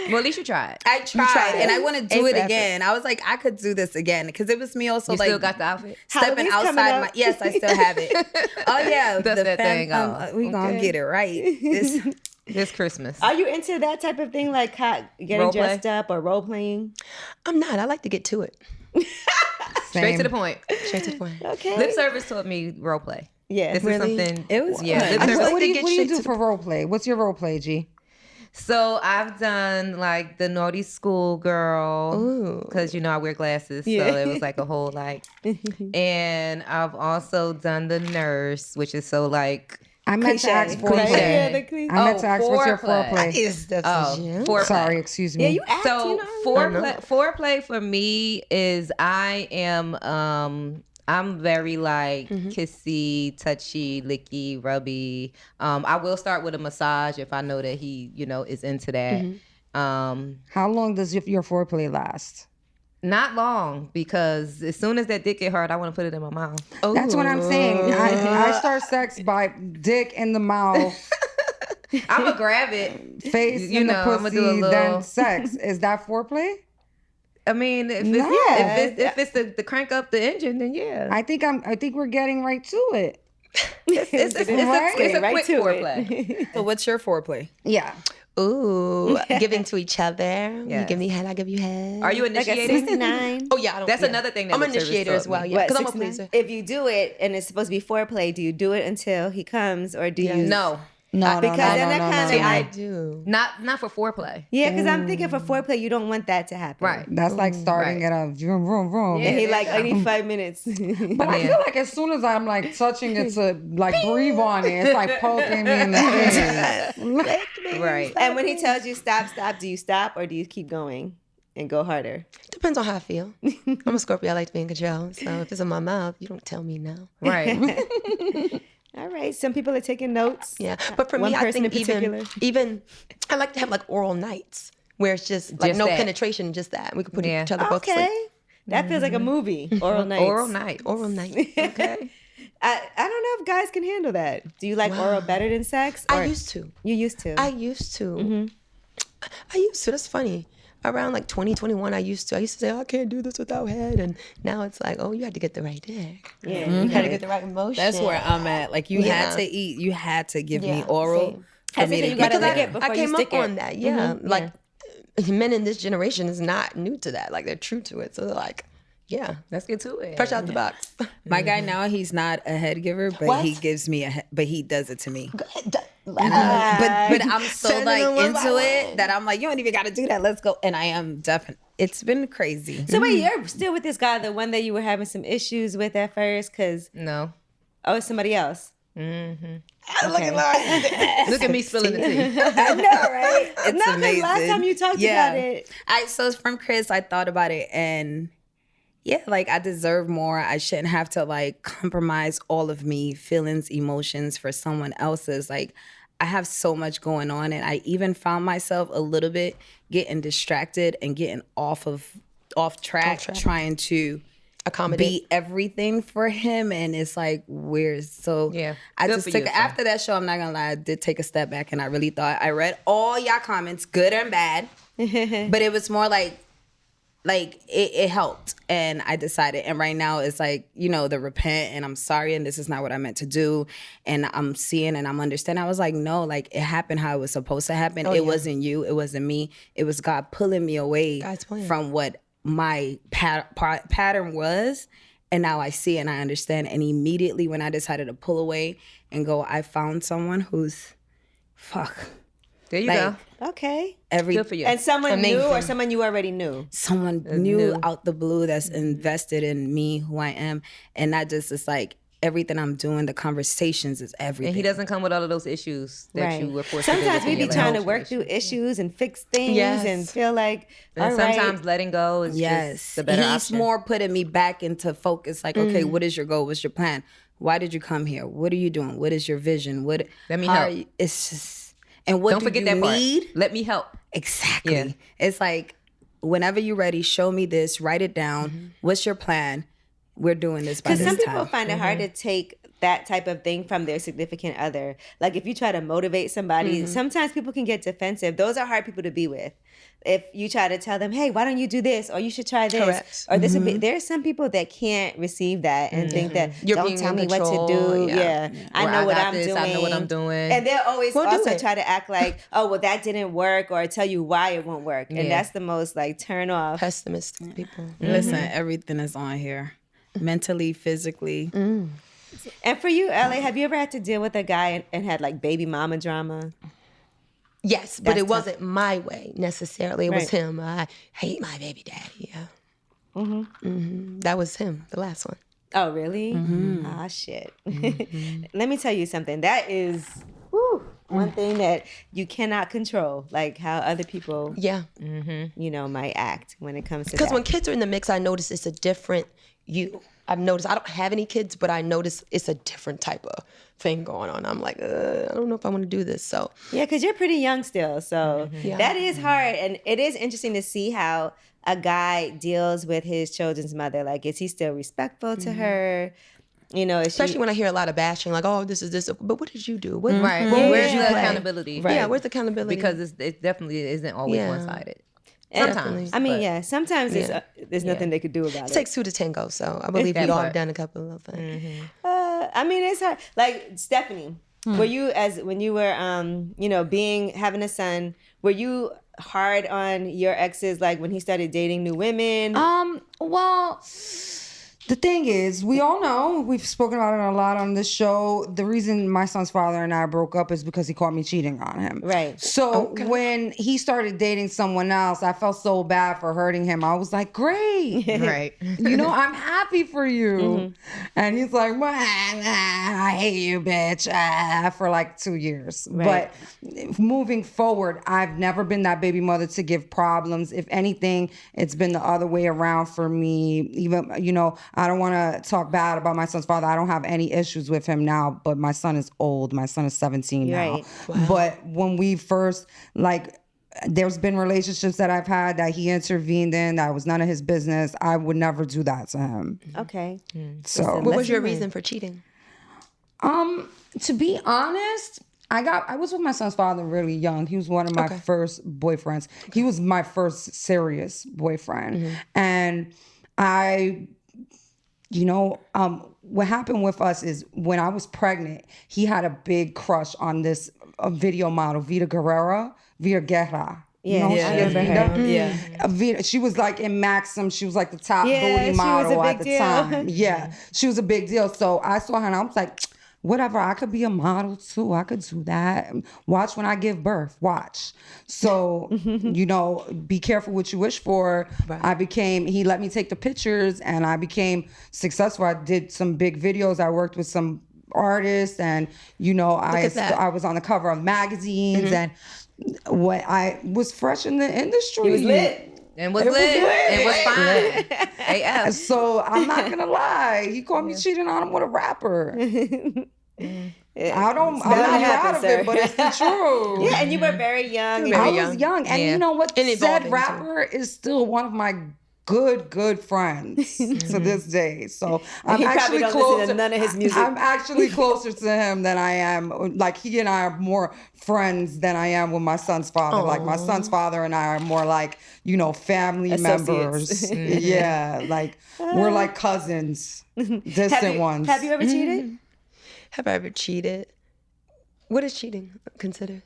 Speaker 2: Well, at least you tried.
Speaker 4: I tried,
Speaker 5: tried
Speaker 4: and
Speaker 5: it.
Speaker 4: I want to do
Speaker 5: Ain't
Speaker 4: it
Speaker 5: for effort.
Speaker 4: again. I was like, I could do this again because it was me also
Speaker 2: You
Speaker 4: like
Speaker 2: still got the outfit?
Speaker 4: stepping
Speaker 1: Halloween's coming
Speaker 4: outside
Speaker 1: up.
Speaker 4: my. Yes, I still have it. Oh yeah,
Speaker 2: Dust that thing off.
Speaker 4: We gonna get it right. This,
Speaker 2: This Christmas.
Speaker 1: Are you into that type of thing, like getting
Speaker 2: Role play?
Speaker 1: dressed up or role playing?
Speaker 5: I'm not. I like to get to it.
Speaker 2: Straight to the point.
Speaker 5: Straight to the point.
Speaker 1: Okay.
Speaker 2: Lip service taught me role play.
Speaker 1: Yeah.
Speaker 2: This
Speaker 5: Really?
Speaker 2: is something.
Speaker 4: It was
Speaker 2: Yeah.
Speaker 4: fun.
Speaker 2: Lip
Speaker 3: What
Speaker 2: service.
Speaker 3: do you
Speaker 5: get
Speaker 3: do
Speaker 5: straight
Speaker 3: for
Speaker 5: to
Speaker 3: role play? What's your role play, G?
Speaker 2: So I've done like the naughty school girl because I wear glasses, so it was like a whole like. And I've also done the nurse, which is so like.
Speaker 3: I meant to ask
Speaker 2: Cliche.
Speaker 3: foreplay. I meant to ask what's your foreplay.
Speaker 5: Is the
Speaker 2: Foreplay.
Speaker 3: Sorry, excuse me.
Speaker 1: Yeah, you act,
Speaker 2: So foreplay for me is I am I'm very like kissy, touchy, licky, rubby. I will start with a massage if I know that he, is into that.
Speaker 3: How long does your foreplay last?
Speaker 2: Not long, because as soon as that dick get hard, I want to put it in my mouth.
Speaker 3: That's what I'm saying. I start sex by dick in the mouth,
Speaker 2: I'm gonna grab it,
Speaker 3: face in the pussy,
Speaker 2: do a little...
Speaker 3: then sex. Is that foreplay?
Speaker 2: I mean, if it's the crank up the engine, then yeah.
Speaker 3: I think we're getting right to it.
Speaker 2: It's a quick foreplay.
Speaker 4: So what's your foreplay?
Speaker 3: Yeah.
Speaker 5: Ooh, giving to each other.
Speaker 2: Yes.
Speaker 5: You give me head, I give you head.
Speaker 2: Are you initiating?
Speaker 1: Like a 69?
Speaker 5: Oh yeah,
Speaker 2: That's another thing that
Speaker 5: I'm an initiator as well. Yeah, because I'm a pleaser.
Speaker 1: If you do it and it's supposed to be foreplay, do you do it until he comes, or do you?
Speaker 2: No.
Speaker 3: No,
Speaker 1: because then that kind of
Speaker 5: See, I
Speaker 1: like,
Speaker 5: do.
Speaker 2: Not for foreplay.
Speaker 1: yeah, because I'm thinking for foreplay, you don't want that to happen.
Speaker 2: Right.
Speaker 3: That's like starting it up. Vroom, vroom, vroom.
Speaker 1: And he like, I need 5 minutes.
Speaker 3: But I feel like as soon as I'm like touching it to like breathe on it, it's like poking me in the head.
Speaker 2: Right.
Speaker 1: And when he tells you stop, do you stop or do you keep going and go harder?
Speaker 5: Depends on how I feel. I'm a Scorpio. I like to be in control. So if it's in my mouth, you don't tell me no.
Speaker 2: Right.
Speaker 1: All right. Some people are taking notes.
Speaker 5: Yeah, but for
Speaker 1: One
Speaker 5: me, I
Speaker 1: person
Speaker 5: think
Speaker 1: in particular.
Speaker 5: even I like to have like oral nights where it's just like
Speaker 2: Just
Speaker 5: no
Speaker 2: that.
Speaker 5: penetration, just that we can put each other both
Speaker 1: Okay.
Speaker 5: asleep.
Speaker 1: That feels like a movie. Oral nights.
Speaker 2: Oral night.
Speaker 5: Oral night.
Speaker 2: Okay.
Speaker 1: I don't know if guys can handle that. Do you like oral better than sex?
Speaker 5: I
Speaker 1: or-
Speaker 5: used to.
Speaker 1: You used to.
Speaker 5: I used to. I used to. That's funny. Around like 2021, I used to say, oh, I can't do this without head. And now it's like, oh, you had to get the right dick.
Speaker 1: Yeah.
Speaker 5: You had to get the right emotion.
Speaker 4: That's where I'm at. Like you had to eat. You had to give me oral.
Speaker 5: same.
Speaker 4: For me to
Speaker 1: you
Speaker 4: get
Speaker 1: gotta lick
Speaker 4: there.
Speaker 1: it before
Speaker 5: I
Speaker 1: you
Speaker 5: came
Speaker 1: stick
Speaker 5: up
Speaker 1: it.
Speaker 5: on that. Yeah. Like men in this generation is not new to that. Like they're true to it. So they're like, yeah,
Speaker 2: Let's get to it.
Speaker 5: fresh out the box.
Speaker 4: My guy now, he's not a head giver, but
Speaker 5: What?
Speaker 4: he gives me but he does it to me.
Speaker 5: But
Speaker 4: But I'm so
Speaker 5: Send
Speaker 4: like
Speaker 5: them one
Speaker 4: into
Speaker 5: by
Speaker 4: it
Speaker 5: one.
Speaker 4: that I'm like, you don't even got to do that. Let's go. And I am definitely. It's been crazy.
Speaker 1: So wait, you're still with this guy, the one that you were having some issues with at first? Because,
Speaker 2: No.
Speaker 1: oh, it's somebody else.
Speaker 5: look at Lauren.
Speaker 2: Look at me spilling the tea.
Speaker 4: I know, right? It's
Speaker 1: No, 'cause
Speaker 4: amazing.
Speaker 1: last time you talked about it.
Speaker 4: So from Chris, I thought about it, and yeah, like I deserve more. I shouldn't have to like compromise all of me feelings, emotions for someone else's. Like I have so much going on, and I even found myself a little bit getting distracted and getting off track. Trying to
Speaker 5: Accommodate.
Speaker 4: be everything for him, and it's like weird. So
Speaker 2: Yeah.
Speaker 4: I
Speaker 2: Good
Speaker 4: just
Speaker 2: for
Speaker 4: took
Speaker 2: you,
Speaker 4: after that show. I'm not gonna lie, I did take a step back, and I really thought I read all y'all comments, good and bad, but it was more like it helped, and I decided. And right now it's like the repent, and I'm sorry, and this is not what I meant to do, and I'm seeing and I'm understanding. I was like, no, like it happened how it was supposed to happen. It wasn't you, it wasn't me, it was God pulling me away from what my pattern was. And now I see and I understand. And immediately when I decided to pull away and go, I found someone who's
Speaker 2: There you
Speaker 4: like,
Speaker 2: go.
Speaker 1: Okay.
Speaker 2: Good for you.
Speaker 1: And someone
Speaker 5: Amazing.
Speaker 1: new or someone you already knew?
Speaker 4: someone new out the blue that's invested in me, who I am. And not just, it's like everything I'm doing, the conversations is everything.
Speaker 2: And he doesn't come with all of those issues that you were forced to deal
Speaker 1: Sometimes
Speaker 2: with
Speaker 1: we
Speaker 2: in
Speaker 1: be
Speaker 2: your
Speaker 1: trying to
Speaker 2: life.
Speaker 1: work through issues and fix things
Speaker 5: Yes.
Speaker 1: and feel like,
Speaker 2: And
Speaker 1: all right.
Speaker 2: sometimes letting go is just the better
Speaker 4: He's
Speaker 2: option.
Speaker 4: more putting me back into focus. Like, okay, what is your goal? What's your plan? Why did you come here? What are you doing? What is your vision? Let
Speaker 2: me help.
Speaker 4: It's just, and what
Speaker 2: Don't
Speaker 4: do
Speaker 2: forget
Speaker 4: you
Speaker 2: that part.
Speaker 4: need?
Speaker 2: Let me help.
Speaker 4: Exactly.
Speaker 2: Yeah.
Speaker 4: It's like, whenever you're ready, show me this, write it down. What's your plan? We're doing this by
Speaker 1: Because
Speaker 4: this
Speaker 1: some
Speaker 4: time.
Speaker 1: people find it hard to take that type of thing from their significant other. Like if you try to motivate somebody, sometimes people can get defensive. Those are hard people to be with. If you try to tell them, hey, why don't you do this? Or you should try this.
Speaker 5: Correct.
Speaker 1: Or this would be, there's some people that can't receive that and think that,
Speaker 5: You're
Speaker 1: don't
Speaker 5: being
Speaker 1: tell
Speaker 5: in
Speaker 1: me what to
Speaker 5: control.
Speaker 1: do.
Speaker 5: Yeah.
Speaker 1: I
Speaker 2: Or
Speaker 1: know
Speaker 2: I
Speaker 1: what
Speaker 2: got
Speaker 1: I'm
Speaker 2: this,
Speaker 1: doing.
Speaker 2: I know what I'm doing.
Speaker 1: And they'll always
Speaker 5: Well, do
Speaker 1: also
Speaker 5: it.
Speaker 1: try to act like, oh, well, that didn't work, or tell you why it won't work. And
Speaker 2: Yeah.
Speaker 1: that's the most like turn off.
Speaker 5: Pessimistic people.
Speaker 4: Listen, everything is on here. Mentally, physically.
Speaker 1: And for you, LA, have you ever had to deal with a guy and had like baby mama drama?
Speaker 5: Yes, but it wasn't my way necessarily. It was him. I hate my baby daddy. Yeah. That was him, the last one.
Speaker 1: Oh, really? Ah, shit. Let me tell you something. That is one thing that you cannot control, like how other people, you know, might act when it comes to
Speaker 5: Because
Speaker 1: that.
Speaker 5: when kids are in the mix, I notice it's a different you. I've noticed, I don't have any kids, but I notice it's a different type of thing going on. I'm like, I don't know if I want to do this. So
Speaker 1: Yeah, because you're pretty young still. So that is hard. And it is interesting to see how a guy deals with his children's mother. Like, is he still respectful to her? You know,
Speaker 5: especially when I hear a lot of bashing, like, oh, this is this. But what did you do? What,
Speaker 2: Right.
Speaker 5: what
Speaker 2: Where's
Speaker 5: did you
Speaker 2: the
Speaker 5: play?
Speaker 2: accountability?
Speaker 5: Yeah, where's the accountability?
Speaker 2: Because it definitely isn't always one-sided. Sometimes.
Speaker 1: I mean,
Speaker 2: but-
Speaker 1: sometimes there's nothing they could do about
Speaker 5: It
Speaker 1: it.
Speaker 5: takes two to tango, so I believe we all have done a couple of things.
Speaker 1: I mean, it's hard. Like, Stephanie, were you, when you were, you know, having a son, were you hard on your exes, like when he started dating new women?
Speaker 3: Well, the thing is, we all know, we've spoken about it a lot on this show. The reason my son's father and I broke up is because he caught me cheating on him.
Speaker 1: Right.
Speaker 3: So when he started dating someone else, I felt so bad for hurting him. I was like, great.
Speaker 2: Right.
Speaker 3: You know, I'm happy for you. And he's like, well, I hate you, bitch, for like 2 years.
Speaker 1: Right.
Speaker 3: But moving forward, I've never been that baby mother to give problems. If anything, it's been the other way around for me. Even, you know, I don't want to talk bad about my son's father. I don't have any issues with him now, but my son is old. My son is 17 now.
Speaker 1: Right.
Speaker 3: But when we first, like, there's been relationships that I've had that he intervened in that was none of his business. I would never do that to him.
Speaker 1: Okay.
Speaker 3: So
Speaker 5: What was your reason for cheating?
Speaker 3: to be honest, I was with my son's father really young. He was one of my first boyfriends. He was my first serious boyfriend. And what happened with us is when I was pregnant, he had a big crush on this video model, Vida Guerra. You know, Vida, she was like in Maxim. She was like the top booty model at the time. Yeah, she was a big deal. So I saw her and I was like, whatever, I could be a model too. I could do that. Watch when I give birth. Watch. So, you know, be careful what you wish for. Right. He let me take the pictures and I became successful. I did some big videos. I worked with some artists and, you know, I was on the cover of magazines and what I was fresh in the industry.
Speaker 1: He was lit.
Speaker 2: And was lit. It was fine. AF.
Speaker 3: So I'm not gonna lie. He caught me cheating on him with a rapper. I'm not proud of it, but it's the truth.
Speaker 1: Yeah, and you were very young.
Speaker 3: I was young. And you know what? Said rapper is still one of my good friends to this day. So I'm actually closer to none of his music. I'm actually closer to him than I am. Like, he and I are more friends than I am with my son's father. Aww. Like, my son's father and I are more like, you know, family members. Yeah, like we're like cousins, distant ones.
Speaker 1: Have you ever cheated?
Speaker 5: Have I ever cheated? What is cheating considered?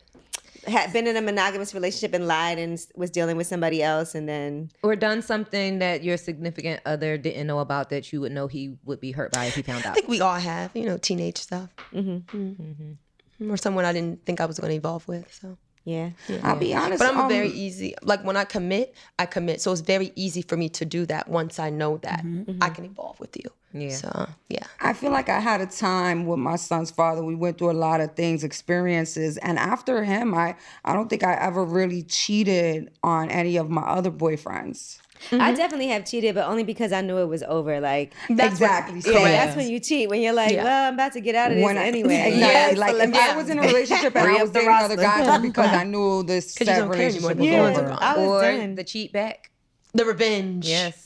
Speaker 1: Had been in a monogamous relationship and lied and was dealing with somebody else and then...
Speaker 2: Or done something that your significant other didn't know about that you would know he would be hurt by if he found out.
Speaker 5: I think we all have, you know, teenage stuff. Or someone I didn't think I was going to evolve with, so...
Speaker 1: Yeah.
Speaker 3: I'll be honest.
Speaker 5: But I'm very easy. Like, when I commit, I commit. So it's very easy for me to do that once I know that I can evolve with you.
Speaker 2: Yeah.
Speaker 5: So, yeah.
Speaker 3: I feel like I had a time with my son's father. We went through a lot of things, experiences. And after him, I don't think I ever really cheated on any of my other boyfriends.
Speaker 1: I definitely have cheated, but only because I knew it was over. Like,
Speaker 3: exactly.
Speaker 1: That's when you cheat. When you're like, well, I'm about to get out of this anyway.
Speaker 3: Exactly. Like, if I was in a relationship and I was dating another guy just because I knew this said relationship was over.
Speaker 1: I was done.
Speaker 2: The cheat back.
Speaker 5: The revenge.
Speaker 2: Yes.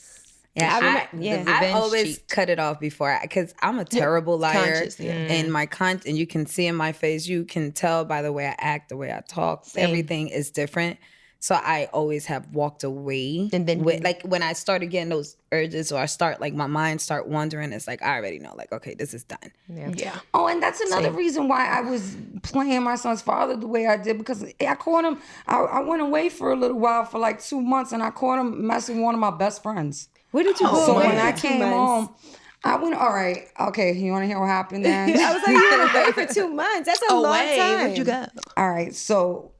Speaker 4: Yeah, I always cut it off before because I'm a terrible liar, and and you can see in my face, you can tell by the way I act, the way I talk, everything is different. So I always have walked away. And then like when I started getting those urges or I start like my mind start wandering, it's like I already know, like, okay, this is done.
Speaker 5: Yeah.
Speaker 3: Oh, and that's another reason why I was playing my son's father the way I did, because I caught him, I went away for a little while for like 2 months and I caught him messing with one of my best friends.
Speaker 1: Where did you go?
Speaker 3: So when I came home, I went, all right, okay, you want to hear what happened then?
Speaker 1: I was like, you were away for 2 months. That's a long time.
Speaker 5: Where'd you go?
Speaker 3: All right, so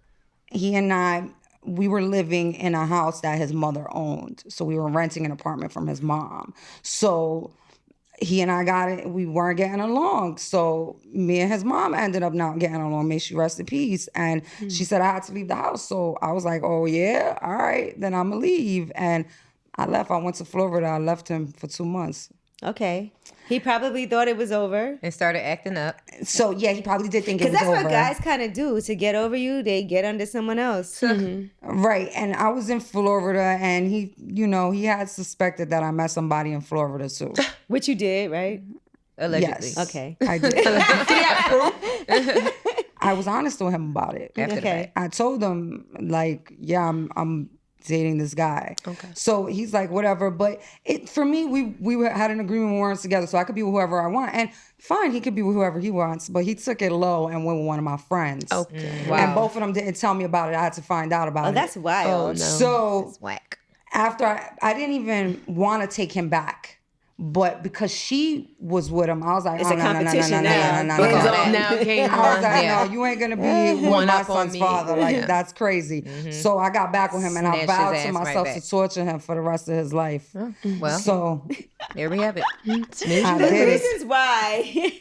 Speaker 3: he and I, we were living in a house that his mother owned. So we were renting an apartment from his mom. So he and I got it, we weren't getting along. So me and his mom ended up not getting along. May she rest in peace. And she said I had to leave the house. So I was like, oh yeah, all right, then I'm gonna leave. And I left. I went to Florida. I left him for 2 months.
Speaker 1: Okay. He probably thought it was over.
Speaker 2: And started acting up.
Speaker 3: So yeah, he probably did think it was
Speaker 1: Because that's
Speaker 3: over.
Speaker 1: what guys kind of do. To get over you, they get under someone else.
Speaker 3: Right. And I was in Florida, and he, you know, he had suspected that I met somebody in Florida too.
Speaker 1: Which you did, right?
Speaker 2: Allegedly.
Speaker 3: Yes.
Speaker 1: Okay.
Speaker 3: I did. I was honest with him about it.
Speaker 2: After the
Speaker 1: Okay.
Speaker 2: fact.
Speaker 3: I told him, like, yeah, I'm dating this guy.
Speaker 5: Okay.
Speaker 3: So he's like, whatever. But for me, we had an agreement we weren't together, so I could be with whoever I want. And fine, he could be with whoever he wants. But he took it low and went with one of my friends.
Speaker 5: Okay.
Speaker 4: Wow.
Speaker 3: And both of them didn't tell me about it. I had to find out about
Speaker 1: Oh,
Speaker 3: it.
Speaker 1: that's wild.
Speaker 5: Oh, no.
Speaker 3: So
Speaker 2: It's whack.
Speaker 3: after I didn't even want to take him back. But because she was with him, I was like,
Speaker 1: It's
Speaker 3: oh,
Speaker 1: a
Speaker 3: no, no, no, no, no,
Speaker 1: competition
Speaker 3: no,
Speaker 1: now.
Speaker 3: no, no,
Speaker 2: Because
Speaker 3: no,
Speaker 2: of
Speaker 3: no.
Speaker 2: that.
Speaker 5: Now it came
Speaker 3: I was
Speaker 5: on.
Speaker 3: like,
Speaker 2: Yeah.
Speaker 3: no, you ain't gonna be with
Speaker 5: One
Speaker 3: my
Speaker 5: up on
Speaker 3: son's
Speaker 5: me.
Speaker 3: father. Like,
Speaker 5: Yeah.
Speaker 3: that's crazy. So I got back with him, and I
Speaker 2: Snatched his
Speaker 3: vowed
Speaker 2: ass
Speaker 3: to
Speaker 2: right
Speaker 3: myself
Speaker 2: back.
Speaker 3: to torture him for the rest of his life.
Speaker 2: Well,
Speaker 3: So
Speaker 2: there we have it.
Speaker 3: I
Speaker 1: The
Speaker 3: did it.
Speaker 1: reasons why.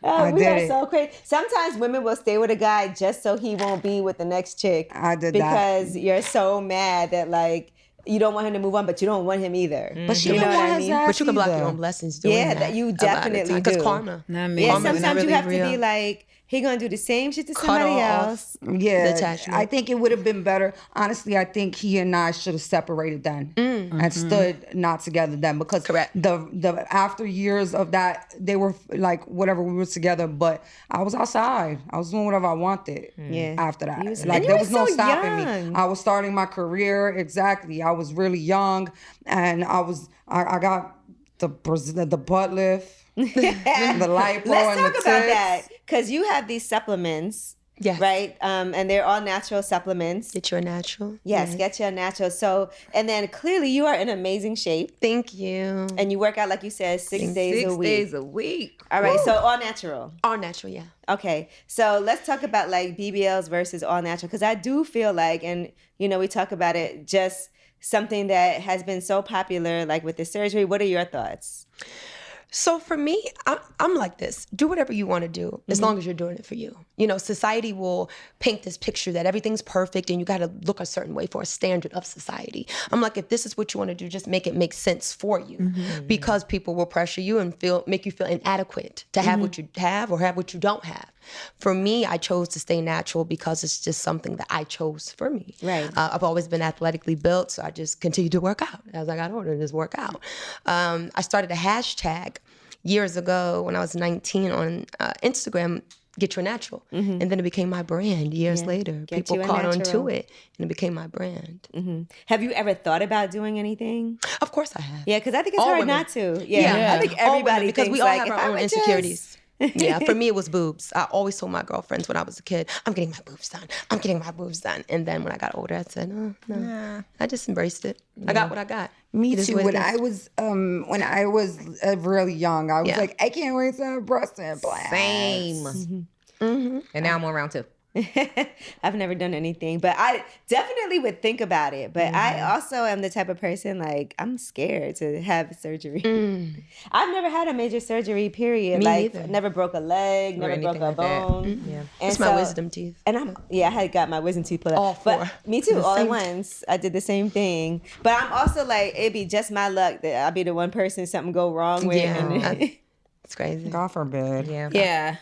Speaker 3: I
Speaker 1: We
Speaker 3: did
Speaker 1: are
Speaker 3: it.
Speaker 1: so crazy. Sometimes women will stay with a guy just so he won't be with the next chick.
Speaker 3: I did that.
Speaker 1: Because you're so mad that like you don't want him to move on, but you don't want him either.
Speaker 3: But she
Speaker 1: You know
Speaker 3: didn't
Speaker 1: what
Speaker 3: want
Speaker 1: I
Speaker 3: his
Speaker 1: mean?
Speaker 3: ass
Speaker 5: But you can block
Speaker 3: either.
Speaker 5: your own blessings doing
Speaker 1: Yeah,
Speaker 5: that.
Speaker 1: that you definitely
Speaker 5: Because
Speaker 1: do.
Speaker 5: karma.
Speaker 4: Not me.
Speaker 1: Yeah,
Speaker 5: Karma is
Speaker 1: sometimes you
Speaker 5: really
Speaker 1: have to be
Speaker 5: real.
Speaker 1: like, he gonna do the same shit to
Speaker 5: Cut
Speaker 1: somebody
Speaker 5: off.
Speaker 1: else.
Speaker 3: Yeah,
Speaker 5: Detachment.
Speaker 3: I think it would have been better. Honestly, I think he and I should have separated then and stood not together then, because
Speaker 5: Correct.
Speaker 3: the after years of that, they were like whatever, we were together, but I was outside. I was doing whatever I wanted.
Speaker 1: Yeah.
Speaker 3: After that,
Speaker 1: You was-
Speaker 3: like
Speaker 1: and you
Speaker 3: there
Speaker 1: were
Speaker 3: was no
Speaker 1: so
Speaker 3: stopping
Speaker 1: young.
Speaker 3: me. I was starting my career. Exactly, I was really young, and I got the butt lift, the lipo,
Speaker 1: Let's
Speaker 3: and
Speaker 1: talk
Speaker 3: the
Speaker 1: about
Speaker 3: tits.
Speaker 1: that because you have these supplements,
Speaker 5: Yes.
Speaker 1: right? And they're all natural supplements.
Speaker 5: Get your natural.
Speaker 1: Yes, get your natural. So, and then clearly you are in amazing shape,
Speaker 5: Thank you.
Speaker 1: and you work out like you said 6 days a
Speaker 2: 6
Speaker 1: week.
Speaker 2: days a week.
Speaker 1: All right, so all natural.
Speaker 5: All natural, yeah.
Speaker 1: Okay, so let's talk about like BBLs versus all natural, because I do feel like, and you know, we talk about it, just something that has been so popular, like with the surgery. What are your thoughts?
Speaker 5: So for me, I'm like this. Do whatever you want to do as long as you're doing it for you. You know, society will paint this picture that everything's perfect and you got to look a certain way for a standard of society. I'm like, if this is what you want to do, just make it make sense for you, because people will pressure you and make you feel inadequate to have what you have or have what you don't have. For me, I chose to stay natural because it's just something that I chose for me.
Speaker 1: Right.
Speaker 5: I've always been athletically built, so I just continued to work out as I got older and just work out. I started a hashtag years ago when I was 19 on Instagram, Get Your Natural. And then it became my brand years later.
Speaker 1: Get
Speaker 5: People
Speaker 1: You a
Speaker 5: caught on
Speaker 1: Natural.
Speaker 5: to it and it became my brand.
Speaker 1: Have you ever thought about doing anything?
Speaker 5: Of course I have.
Speaker 1: Yeah, because I think it's
Speaker 5: All
Speaker 1: hard
Speaker 5: women.
Speaker 1: not to. Yeah, I think
Speaker 5: All women,
Speaker 1: everybody
Speaker 5: because
Speaker 1: thinks
Speaker 5: we all
Speaker 1: like,
Speaker 5: have
Speaker 1: if
Speaker 5: our
Speaker 1: I
Speaker 5: own
Speaker 1: would
Speaker 5: insecurities. Yeah, for me it was boobs. I always told my girlfriends when I was a kid, I'm getting my boobs done. I'm getting my boobs done. And then when I got older, I said, oh, no. I just embraced it. I got what I got.
Speaker 3: Me
Speaker 5: It is
Speaker 3: too.
Speaker 5: what it
Speaker 3: When I was really young, I was
Speaker 5: Yeah.
Speaker 3: like, I can't wait to have breast implants.
Speaker 2: Same. And now I'm on round 2.
Speaker 1: I've never done anything, but I definitely would think about it. But I also am the type of person, like, I'm scared to have surgery. I've never had a major surgery, period.
Speaker 5: Me
Speaker 1: like,
Speaker 5: neither.
Speaker 1: never broke a leg, never broke
Speaker 2: anything
Speaker 1: a
Speaker 2: like that.
Speaker 1: bone.
Speaker 2: Yeah.
Speaker 1: And
Speaker 5: It's my wisdom teeth.
Speaker 1: And I had got my wisdom teeth pulled out.
Speaker 5: All four.
Speaker 1: But me too, all at once. I did the same thing. But I'm also like, it'd be just my luck that I'll be the one person something go wrong with.
Speaker 5: Yeah.
Speaker 1: And
Speaker 5: It's crazy.
Speaker 3: God forbid.
Speaker 2: Yeah.
Speaker 4: Yeah.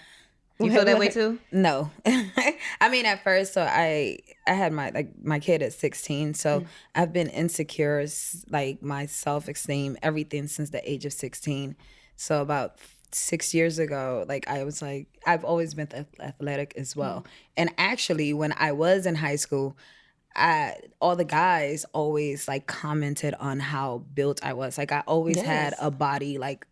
Speaker 2: You feel that way too?
Speaker 4: No. I mean, at first, so I had my kid at 16, so I've been insecure, like my self-esteem, everything since the age of 16. So about 6 years ago, like I was like, I've always been athletic as well. And actually, when I was in high school, all the guys always like commented on how built I was. Like I always had a body like.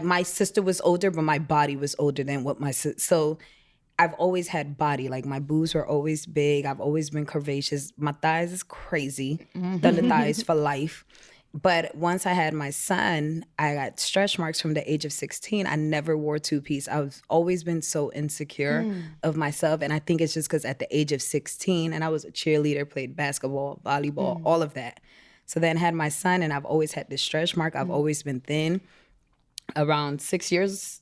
Speaker 4: My sister was older, but my body was older than what my sister. So I've always had body. Like my boobs were always big. I've always been curvaceous. My thighs is crazy. Done the thighs for life. But once I had my son, I got stretch marks from the age of 16. I never wore two-piece. I've always been so insecure of myself. And I think it's just because at the age of 16, and I was a cheerleader, played basketball, volleyball, all of that. So then had my son, and I've always had this stretch mark. I've always been thin. Around 6 years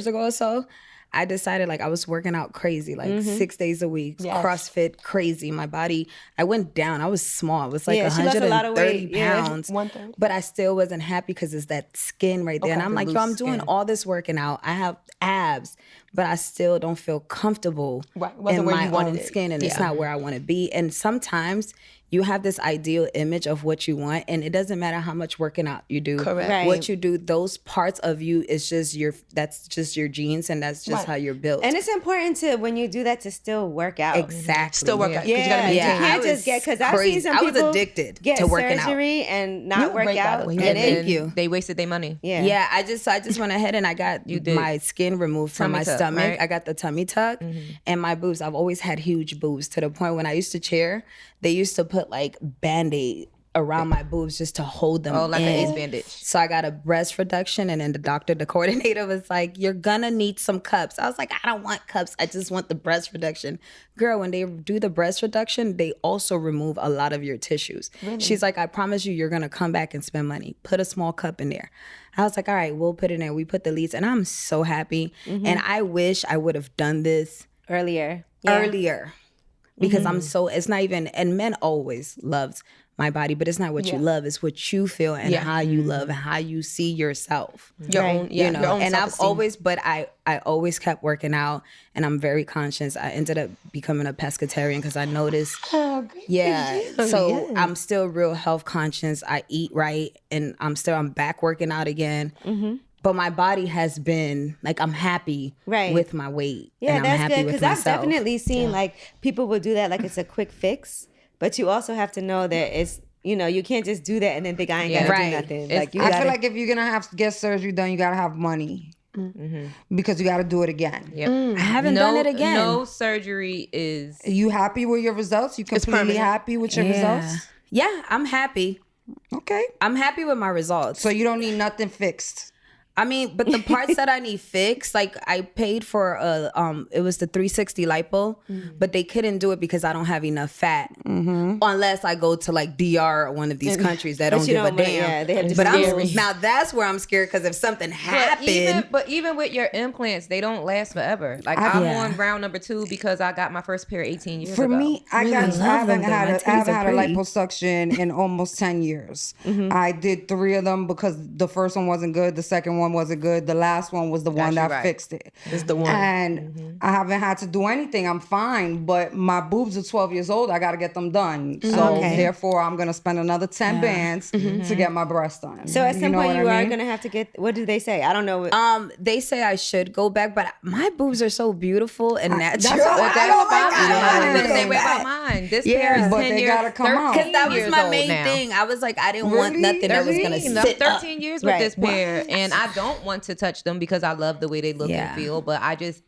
Speaker 4: ago or so, I decided, like, I was working out crazy, like 6 days a week, CrossFit, crazy. My body, I went down. I was small. I was like 130 pounds.
Speaker 5: 130.
Speaker 4: But I still wasn't happy because it's that skin right there. And I'm like, yo, I'm doing all this working out. I have abs, but I still don't feel comfortable in my own skin. And it's not where I want to be. And sometimes you have this ideal image of what you want, and it doesn't matter how much working out you do.
Speaker 5: Correct.
Speaker 1: Right.
Speaker 4: What you do, those parts of you is just that's just your genes, and that's just how you're built.
Speaker 1: And it's important to, when you do that, to still work out.
Speaker 4: Exactly.
Speaker 5: Still work out. 'cause you gotta
Speaker 1: Yeah,
Speaker 5: maintain.
Speaker 1: you can't just get, because I've seen some
Speaker 4: I was
Speaker 1: people
Speaker 4: addicted
Speaker 1: get
Speaker 4: to working
Speaker 1: surgery and not
Speaker 5: You're
Speaker 1: work
Speaker 5: great, by
Speaker 1: out.
Speaker 5: the way.
Speaker 1: And
Speaker 5: Yeah,
Speaker 1: it-
Speaker 4: thank you.
Speaker 2: They wasted their money.
Speaker 1: Yeah.
Speaker 4: I just went ahead and I got my skin removed from
Speaker 2: Tummy
Speaker 4: my
Speaker 2: tuck,
Speaker 4: stomach.
Speaker 2: right?
Speaker 4: I got the tummy tuck and my boobs. I've always had huge boobs, to the point when I used to chair, they used to put like Band-Aid around my boobs just to hold them
Speaker 2: Like
Speaker 4: in.
Speaker 2: an ace bandage.
Speaker 4: So I got a breast reduction, and then the coordinator was like, you're gonna need some cups. I was like, I don't want cups. I just want the breast reduction. Girl, when they do the breast reduction, they also remove a lot of your tissues. Really? She's like, I promise you're gonna come back and spend money. Put a small cup in there. I was like, all right, we'll put it in. We put the leads, and I'm so happy. And I wish I would have done this
Speaker 1: Earlier.
Speaker 4: because I'm so, it's not even, and men always loves my body, but it's not what you love, it's what you feel and how you love and how you see yourself.
Speaker 5: Your own,
Speaker 4: You know,
Speaker 5: your own
Speaker 4: and I've
Speaker 5: self-esteem.
Speaker 4: always, but I always kept working out, and I'm very conscious. I ended up becoming a pescatarian because I noticed, so I'm still real health conscious. I eat right, and I'm back working out again. But my body has been like, I'm happy with my weight.
Speaker 1: Yeah,
Speaker 4: and I'm
Speaker 1: that's
Speaker 4: happy
Speaker 1: good,
Speaker 4: with
Speaker 1: because I've
Speaker 4: myself.
Speaker 1: definitely seen like people will do that like it's a quick fix, but you also have to know that it's, you know, you can't just do that and then think I ain't gotta do nothing. Like you
Speaker 3: I
Speaker 1: gotta,
Speaker 3: feel like if you're gonna have to get surgery done, you gotta have money because you gotta do it again.
Speaker 4: I haven't done it again.
Speaker 2: No surgery is.
Speaker 3: Are you happy with your results? You completely
Speaker 5: permanent.
Speaker 3: happy with your results?
Speaker 4: Yeah, I'm happy.
Speaker 3: Okay.
Speaker 4: I'm happy with my results.
Speaker 3: So you don't need nothing fixed.
Speaker 4: I mean, but the parts that I need fixed, like I paid for it was the 360 lipo, but they couldn't do it because I don't have enough fat, unless I go to like DR or one of these countries that don't
Speaker 1: you
Speaker 4: give a
Speaker 1: don't-
Speaker 4: damn.
Speaker 1: yeah, they have
Speaker 4: but
Speaker 1: different
Speaker 4: I'm,
Speaker 1: rules.
Speaker 4: now that's where I'm scared, because if something happened,
Speaker 2: But even with your implants, they don't last forever. Like I'm on round number 2 because I got my first pair 18 years
Speaker 3: For
Speaker 2: ago.
Speaker 3: me, I
Speaker 4: love
Speaker 3: haven't
Speaker 4: them, though.
Speaker 3: had
Speaker 4: My
Speaker 3: a
Speaker 4: titties are pretty.
Speaker 3: liposuction in almost 10 years. I did 3 of them because the first one wasn't good, the second one wasn't good, the last one was the one that fixed it.
Speaker 5: It's the one.
Speaker 3: And I haven't had to do anything. I'm fine, but my boobs are 12 years old. I got to get them done. So therefore, I'm gonna spend another 10 bands to get my breasts done.
Speaker 1: so at some point
Speaker 3: what
Speaker 1: you
Speaker 3: I
Speaker 1: are
Speaker 3: mean?
Speaker 1: gonna have to get, what do they say? I don't know.
Speaker 4: they say I should go back, but my boobs are so beautiful and natural.
Speaker 3: That's what I don't like
Speaker 2: I was
Speaker 3: that.
Speaker 2: the same way about mine. This pair is
Speaker 3: But
Speaker 2: 10
Speaker 3: they
Speaker 2: years.
Speaker 3: gotta come out.
Speaker 4: 'Cause that was
Speaker 2: 13
Speaker 4: my
Speaker 2: years
Speaker 4: main
Speaker 2: old now.
Speaker 4: thing. I was like, I didn't want
Speaker 3: Really?
Speaker 4: nothing that was gonna
Speaker 2: 13,
Speaker 4: sit up.
Speaker 2: 13 years with
Speaker 1: Right.
Speaker 2: this pair, and I don't want to touch them because I love the way they look and feel, but I just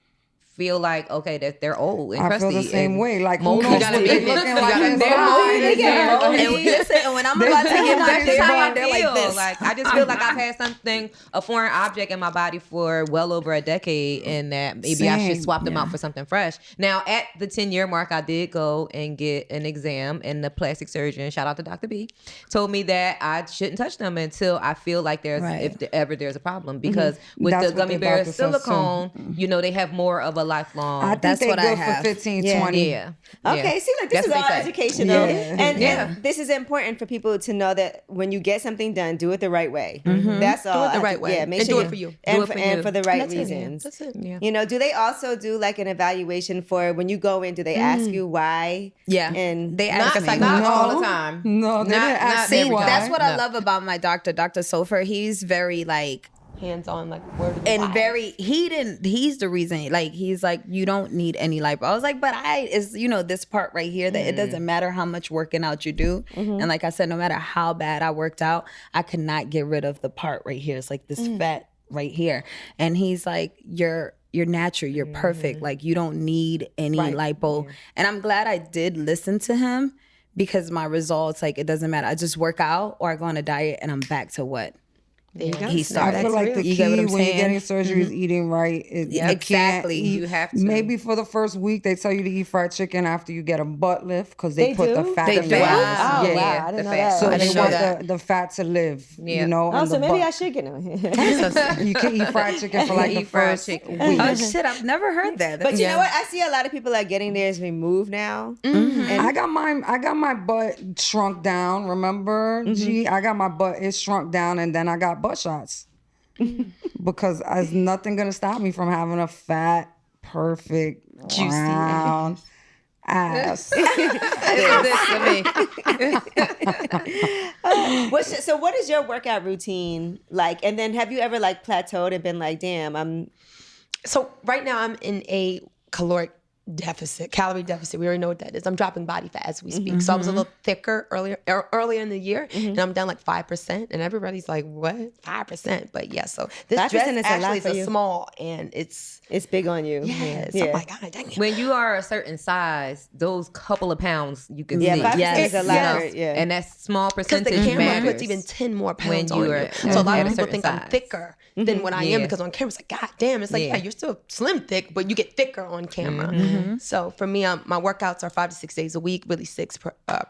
Speaker 2: feel like, okay, that they're old and
Speaker 3: I
Speaker 2: crusty.
Speaker 3: feel the same
Speaker 2: and
Speaker 3: way. Like, who
Speaker 2: moldy.
Speaker 3: knows
Speaker 2: You gotta
Speaker 3: what
Speaker 2: be-
Speaker 3: they
Speaker 2: you
Speaker 3: looking
Speaker 2: gotta-
Speaker 3: like
Speaker 2: they're
Speaker 3: inside.
Speaker 2: moldy.
Speaker 4: And listen, and when I'm about to get my
Speaker 2: That's
Speaker 4: big
Speaker 2: just how
Speaker 4: one,
Speaker 2: I
Speaker 4: they're
Speaker 2: feel.
Speaker 4: like this.
Speaker 2: Like I just feel like I've had something, a foreign object in my body for well over a decade, and that maybe I should
Speaker 3: Same.
Speaker 2: swap them out for something fresh. Now, at the 10-year mark, I did go and get an exam, and the plastic surgeon, shout out to Dr. B, told me that I shouldn't touch them until I feel like there's, if ever there's a problem, because with
Speaker 3: That's
Speaker 2: the
Speaker 3: what
Speaker 2: gummy
Speaker 3: the
Speaker 2: bear
Speaker 3: doctor says, too.
Speaker 2: silicone, you know, they have more of a lifelong.
Speaker 3: I think
Speaker 4: That's
Speaker 3: they're
Speaker 4: what I
Speaker 3: good
Speaker 4: have.
Speaker 3: for 15,
Speaker 1: Yeah.
Speaker 3: 20.
Speaker 2: Yeah.
Speaker 1: Okay, see, look, this
Speaker 2: That's
Speaker 1: is
Speaker 2: what
Speaker 1: all
Speaker 2: they say.
Speaker 1: educational,
Speaker 3: Yeah.
Speaker 1: and this is important for people to know that when you get something done, do it the right way. That's all.
Speaker 5: Do it the right way.
Speaker 1: Yeah, make
Speaker 5: And
Speaker 1: sure
Speaker 5: do it for you.
Speaker 1: and
Speaker 2: Do it
Speaker 1: for,
Speaker 2: for
Speaker 1: and
Speaker 2: you.
Speaker 1: for the right
Speaker 5: That's it.
Speaker 1: reasons.
Speaker 5: That's it.
Speaker 2: Yeah.
Speaker 1: You know, do they also do like an evaluation for when you go in? Do they ask you why?
Speaker 4: Yeah.
Speaker 1: and
Speaker 4: They
Speaker 2: Not,
Speaker 4: ask me.
Speaker 2: not
Speaker 3: No.
Speaker 2: all the time.
Speaker 3: No, they didn't ask
Speaker 4: See,
Speaker 3: me why.
Speaker 4: that's what I
Speaker 2: No.
Speaker 4: love about my doctor, Dr. Sofer. He's very like,
Speaker 5: Hands on, like, where do
Speaker 4: and very, he's the reason, like, he's like, you don't need any lipo. I was like, but is, you know, this part right here that it doesn't matter how much working out you do. And like I said, no matter how bad I worked out, I could not get rid of the part right here. It's like this fat right here. And he's like, you're natural, you're perfect. Like, you don't need any lipo. And I'm glad I did listen to him, because my results, like, it doesn't matter. I just work out or I go on a diet and I'm back to what
Speaker 5: There you go.
Speaker 4: he started.
Speaker 3: I feel like the
Speaker 4: You
Speaker 3: key
Speaker 4: get what I'm
Speaker 3: when you're
Speaker 4: saying?
Speaker 3: getting surgery is eating right. You can't
Speaker 4: exactly.
Speaker 3: eat-
Speaker 2: You have to.
Speaker 3: Maybe for the first week they tell you to eat fried chicken after you get a butt lift because they put the fat
Speaker 4: They
Speaker 3: in
Speaker 4: do?
Speaker 3: the
Speaker 4: Wow.
Speaker 3: ass.
Speaker 1: Oh,
Speaker 3: Yeah.
Speaker 1: wow. I didn't know that.
Speaker 3: So
Speaker 4: I
Speaker 3: they
Speaker 4: didn't know
Speaker 3: want
Speaker 4: that.
Speaker 3: the fat to live,
Speaker 2: Yeah.
Speaker 3: you know.
Speaker 1: Oh,
Speaker 3: and
Speaker 1: so
Speaker 3: the
Speaker 1: maybe
Speaker 3: butt.
Speaker 1: I should get on.
Speaker 3: You can eat fried chicken for like the
Speaker 2: Eat fried
Speaker 3: first
Speaker 2: chicken.
Speaker 3: week.
Speaker 4: Oh shit, I've never heard that.
Speaker 1: But you know what? I see a lot of people are getting theirs removed now.
Speaker 3: I got my butt shrunk down. Remember, G? I got my butt shrunk down, and then I got butt shots because there's nothing gonna stop me from having a fat, perfect,
Speaker 5: Juicy
Speaker 3: round ass.
Speaker 1: So what is your workout routine like? And then have you ever like plateaued and been like, damn, I'm
Speaker 5: So right now I'm in a calorie deficit. We already know what that is. I'm dropping body fat as we speak. So I was a little thicker earlier in the year, and I'm down like 5%. And everybody's like, "What? 5%?" But yeah, so this
Speaker 1: 5%
Speaker 5: dress
Speaker 1: is a lot
Speaker 5: actually
Speaker 1: for
Speaker 5: is
Speaker 1: you.
Speaker 5: a small, and it's
Speaker 1: big on you.
Speaker 5: yes.
Speaker 1: Yeah.
Speaker 5: I'm like, God dang it.
Speaker 2: When you are a certain size, those couple of pounds you can
Speaker 1: Yeah,
Speaker 2: see.
Speaker 1: 5% is a lot.
Speaker 5: Yes.
Speaker 1: Yeah.
Speaker 2: And that small
Speaker 5: Because
Speaker 2: percentage
Speaker 5: the camera
Speaker 2: matters.
Speaker 5: puts even 10 more
Speaker 2: when
Speaker 5: pounds
Speaker 2: you
Speaker 5: on
Speaker 2: are
Speaker 5: you. So a lot
Speaker 2: at
Speaker 5: of
Speaker 2: a
Speaker 5: people
Speaker 2: certain
Speaker 5: think I'm
Speaker 2: size.
Speaker 5: thicker than what I am
Speaker 2: Yeah.
Speaker 5: because on camera it's like, God damn, it's like,
Speaker 2: Yeah.
Speaker 5: yeah, you're still slim thick, but you get thicker on camera. So for me, my workouts are 5 to 6 days a week, really 6,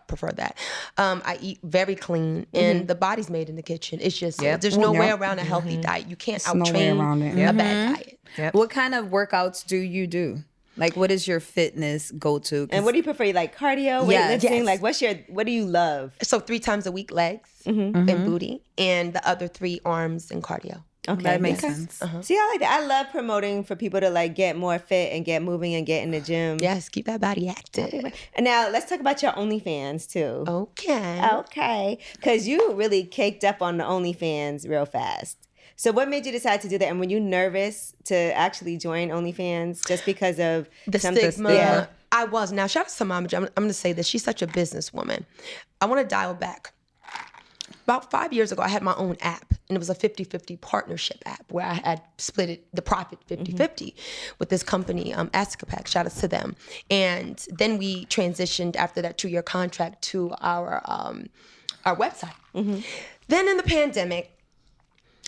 Speaker 5: prefer that. I eat very clean and the body's made in the kitchen. It's just, there's no way around a healthy diet. You can't
Speaker 3: no way
Speaker 5: out-train
Speaker 3: around it.
Speaker 5: a bad diet.
Speaker 4: What kind of workouts do you do? Like, what is your fitness go-to?
Speaker 1: And what do you prefer? You like cardio,
Speaker 4: Yes.
Speaker 1: weightlifting?
Speaker 5: Yes.
Speaker 1: Like what do you love?
Speaker 5: So 3 times a week, legs and booty, and the other 3 arms and cardio.
Speaker 1: Okay.
Speaker 4: That makes
Speaker 1: Okay.
Speaker 4: sense.
Speaker 1: See, I like that. I love promoting for people to like get more fit and get moving and get in the gym.
Speaker 5: Yes, keep that body active.
Speaker 1: And now let's talk about your OnlyFans too.
Speaker 5: Okay.
Speaker 1: Okay. Because you really caked up on the OnlyFans real fast. So what made you decide to do that? And were you nervous to actually join OnlyFans just because of
Speaker 5: The
Speaker 1: some
Speaker 5: stigma.
Speaker 1: Yeah.
Speaker 5: I was. Now, shout out to Mama. I'm going to say this. She's such a businesswoman. I want to dial back. About 5 years ago, I had my own app, and it was a 50-50 partnership app where I had split the profit 50-50 with this company, Ascapac. Shout out to them. And then we transitioned after that 2-year contract to our website. Then in the pandemic,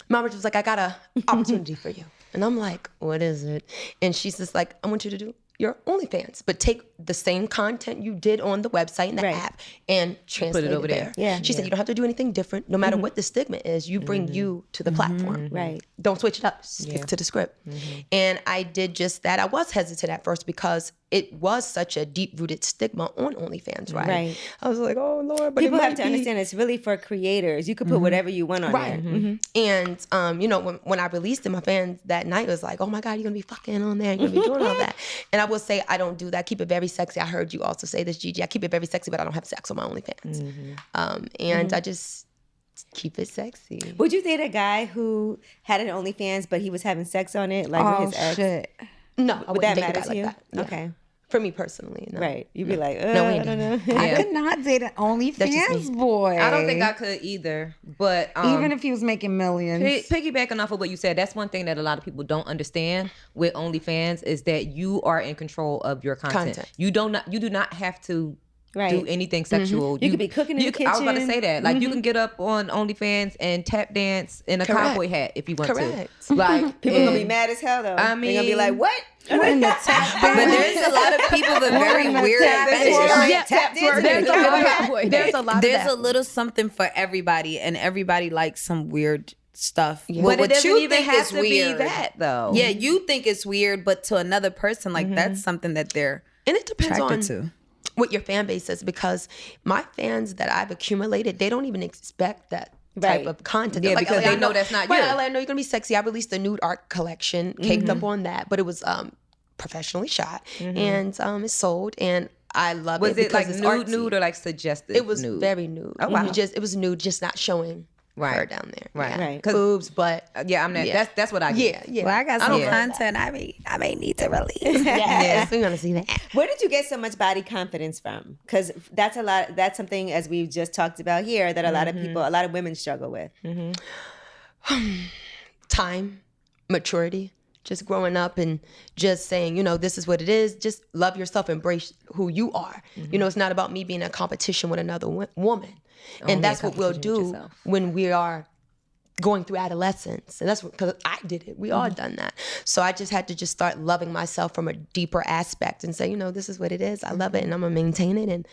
Speaker 5: Mama was like, I got an opportunity for you. And I'm like, what is it? And she's just like, I want you to do your OnlyFans, but take the same content you did on the website and the app and translate it
Speaker 2: over
Speaker 5: there.
Speaker 2: there.
Speaker 1: Yeah.
Speaker 5: She said, you don't have to do anything different. No matter what the stigma is, you bring you to the platform.
Speaker 1: Right.
Speaker 5: Don't switch it up. Stick to the script. And I did just that. I was hesitant at first because it was such a deep-rooted stigma on OnlyFans, right?
Speaker 1: Right.
Speaker 5: I was like, oh, Lord, but
Speaker 1: People
Speaker 5: it
Speaker 1: have
Speaker 5: might
Speaker 1: to
Speaker 5: be.
Speaker 1: understand it's really for creators. You could put whatever you want on
Speaker 5: Right.
Speaker 1: there.
Speaker 5: And, you know, when I released it, my fans that night was like, oh my God, you're going to be fucking on there. You're going to be doing all that. And I will say, I don't do that. I keep it very sexy. I heard you also say this, Gigi. I keep it very sexy, but I don't have sex on my OnlyFans. And I just keep it sexy.
Speaker 1: Would you date a guy who had an OnlyFans, but he was having sex on it, like
Speaker 3: Oh
Speaker 1: with his ex?
Speaker 3: shit!
Speaker 5: No, I
Speaker 1: Would
Speaker 5: wouldn't
Speaker 1: that
Speaker 5: date a
Speaker 1: matter
Speaker 5: guy
Speaker 1: to
Speaker 5: like
Speaker 1: you?
Speaker 5: that. Yeah.
Speaker 1: Okay.
Speaker 5: For me personally, no.
Speaker 1: Right. You'd be like,
Speaker 5: No, we
Speaker 1: I
Speaker 5: ain't
Speaker 1: don't
Speaker 5: doing
Speaker 1: know.
Speaker 3: I could not date an
Speaker 5: just
Speaker 3: OnlyFans
Speaker 5: me.
Speaker 3: boy.
Speaker 2: I don't think I could either. But
Speaker 3: Even if he was making millions.
Speaker 2: piggybacking off of what you said, that's one thing that a lot of people don't understand with OnlyFans is that you are in control of your content. You do not have to
Speaker 1: Right.
Speaker 2: do anything sexual.
Speaker 1: You could be cooking in the
Speaker 2: I was about to
Speaker 1: kitchen.
Speaker 2: say that. Like you can get up on OnlyFans and tap dance in a
Speaker 5: Correct.
Speaker 2: cowboy hat if you want
Speaker 5: Correct.
Speaker 2: to. Like
Speaker 1: People gonna be
Speaker 2: and-
Speaker 1: mad as hell though.
Speaker 2: I
Speaker 1: They're gonna be
Speaker 2: mean-
Speaker 1: like, what?
Speaker 3: In the tap
Speaker 4: But there's a lot of people with very weird fetishes.
Speaker 1: Yeah, tap dancing.
Speaker 2: There's a lot
Speaker 1: Cowboy
Speaker 2: of-
Speaker 5: There's a lot of
Speaker 4: There's
Speaker 5: that.
Speaker 4: a little something for everybody, and everybody likes some weird stuff.
Speaker 2: But it doesn't even
Speaker 4: think
Speaker 2: have
Speaker 4: is
Speaker 2: to
Speaker 4: weird.
Speaker 2: be that though.
Speaker 4: Yeah, you think it's weird, but to another person, like that's something that they're
Speaker 5: And it depends
Speaker 4: attracted
Speaker 5: on
Speaker 4: to.
Speaker 5: what your fan base is, because my fans that I've accumulated, they don't even expect that type
Speaker 1: Right.
Speaker 5: of content.
Speaker 2: Yeah,
Speaker 5: They're
Speaker 2: because
Speaker 5: "LA,
Speaker 2: they
Speaker 5: I
Speaker 2: know that's not
Speaker 5: right,
Speaker 2: you."
Speaker 5: LA, I know you're gonna be sexy. I released a nude art collection, caked up on that, but it was professionally shot and it's sold, and I love
Speaker 2: Was
Speaker 5: it
Speaker 2: it
Speaker 5: because
Speaker 2: like
Speaker 5: it's
Speaker 2: nude,
Speaker 5: artsy.
Speaker 2: nude, or like suggestive?
Speaker 5: It was
Speaker 2: nude?
Speaker 5: very nude.
Speaker 2: Oh, wow.
Speaker 5: It was nude, just not showing
Speaker 2: Right.
Speaker 5: her down there.
Speaker 2: Right.
Speaker 5: Yeah.
Speaker 1: Right.
Speaker 5: Boobs, but
Speaker 2: Yeah, I'm not.
Speaker 5: Yeah.
Speaker 2: That's what I get.
Speaker 5: yeah, yeah.
Speaker 4: Well, I got
Speaker 2: I
Speaker 4: some
Speaker 2: don't-
Speaker 4: content I may need to release.
Speaker 5: Yes, we want to see that.
Speaker 1: Where did you get so much body confidence from? Because that's a lot. That's something, as we've just talked about here, that a lot of people, a lot of women struggle with.
Speaker 5: Time, maturity, just growing up and just saying, you know, this is what it is. Just love yourself, embrace who you are. You know, it's not about me being in a competition with another woman. And that's what we'll do when we are going through adolescence. And that's because I did it. We all done that. So I just had to just start loving myself from a deeper aspect and say, you know, this is what it is. I love it and I'm going to maintain it. And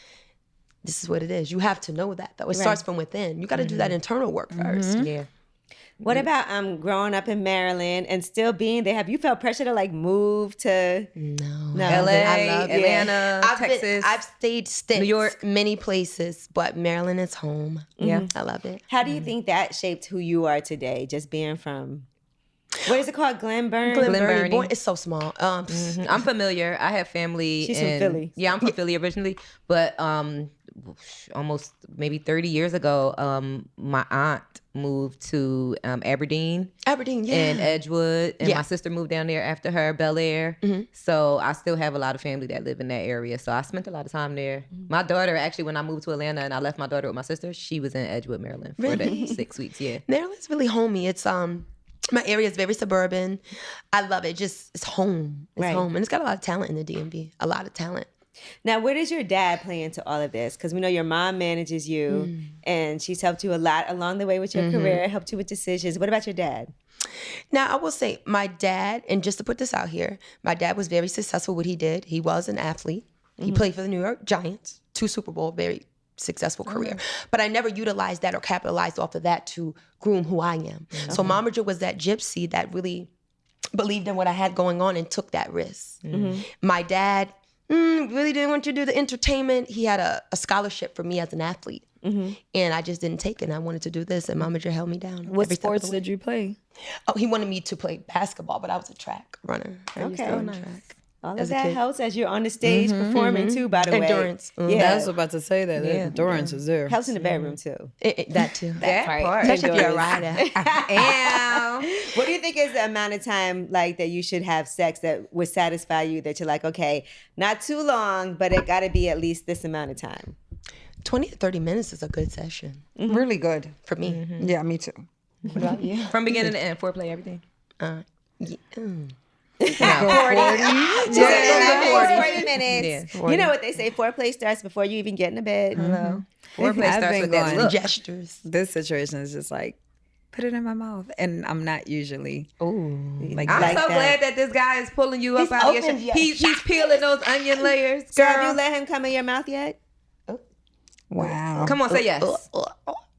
Speaker 5: this is what it is. You have to know that, though. It starts from within. You got to do that internal work first.
Speaker 2: Yeah.
Speaker 1: What about growing up in Maryland and still being there? Have you felt pressure to like move to
Speaker 5: No.
Speaker 2: LA,
Speaker 5: I love it.
Speaker 2: Atlanta, Texas.
Speaker 5: I've stayed stints,
Speaker 2: New York.
Speaker 5: many places, but Maryland is home.
Speaker 2: Yeah.
Speaker 5: I love it.
Speaker 1: How do you think that shaped who you are today? Just being from, what is it called? Glen Burnie?
Speaker 5: Glen
Speaker 2: Burnie.
Speaker 5: Burnie. It's so small.
Speaker 2: I'm familiar. I have family.
Speaker 1: She's from Philly.
Speaker 2: Yeah, I'm from Philly originally, but almost maybe 30 years ago, my aunt moved to Aberdeen.
Speaker 5: Aberdeen,
Speaker 2: And Edgewood, and
Speaker 5: Yeah.
Speaker 2: my sister moved down there after her, Bel Air. So I still have a lot of family that live in that area. So I spent a lot of time there. My daughter, actually, when I moved to Atlanta and I left my daughter with my sister, she was in Edgewood, Maryland for that 6 weeks. Yeah.
Speaker 5: Maryland's really homey. It's my area is very suburban. I love it. Just it's home. It's
Speaker 1: Right.
Speaker 5: home, and it's got a lot of talent in the DMV. A lot of talent.
Speaker 1: Now, where does your dad play into all of this? Because we know your mom manages you and she's helped you a lot along the way with your career, helped you with decisions. What about your dad?
Speaker 5: Now, I will say my dad, and just to put this out here, my dad was very successful what he did. He was an athlete. He played for the New York Giants, 2 Super Bowl, very successful career. But I never utilized that or capitalized off of that to groom who I am. So Momager was that gypsy that really believed in what I had going on and took that risk. My dad really didn't want you to do the entertainment. He had a scholarship for me as an athlete. And I just didn't take it. And I wanted to do this, and Momager held me down.
Speaker 4: What
Speaker 5: every step of
Speaker 4: sports
Speaker 5: the way.
Speaker 4: did you play?
Speaker 5: Oh, he wanted me to play basketball, but I was a track runner. I used to
Speaker 1: Okay.
Speaker 5: run
Speaker 1: Oh, nice.
Speaker 5: track.
Speaker 1: All
Speaker 5: As
Speaker 1: of
Speaker 5: a
Speaker 1: that
Speaker 5: kid.
Speaker 1: helps as you're on the stage performing too, by the way.
Speaker 5: Endurance.
Speaker 1: Yeah.
Speaker 4: I was about to say that. The endurance is there.
Speaker 1: Helps in the bedroom too.
Speaker 5: That too.
Speaker 2: That part.
Speaker 5: Especially if you're a rider.
Speaker 1: What do you think is the amount of time like that you should have sex that would satisfy you, that you're like, okay, not too long, but it got to be at least this amount of time?
Speaker 5: 20 to 30 minutes is a good session
Speaker 3: Really good.
Speaker 5: for me.
Speaker 3: Yeah, me too.
Speaker 5: What about you?
Speaker 2: From beginning to end, foreplay, everything.
Speaker 5: Yeah.
Speaker 1: 40 minutes.
Speaker 2: Yeah,
Speaker 1: You know what they say, foreplay starts before you even get in the bed.
Speaker 2: Foreplay
Speaker 4: I've
Speaker 2: starts
Speaker 4: been
Speaker 2: with that
Speaker 4: going-
Speaker 2: look.
Speaker 5: Gestures.
Speaker 4: This situation is just like, put it in my mouth. And I'm not usually like
Speaker 2: I'm
Speaker 1: Like
Speaker 2: so
Speaker 1: that.
Speaker 2: glad that this guy is pulling you up
Speaker 1: He's
Speaker 2: out of your
Speaker 1: opened
Speaker 2: shit.
Speaker 1: your
Speaker 2: He's peeling those onion layers.
Speaker 1: So
Speaker 2: Girl.
Speaker 1: have you let him come in your mouth yet?
Speaker 3: Wow.
Speaker 2: Come on, say yes.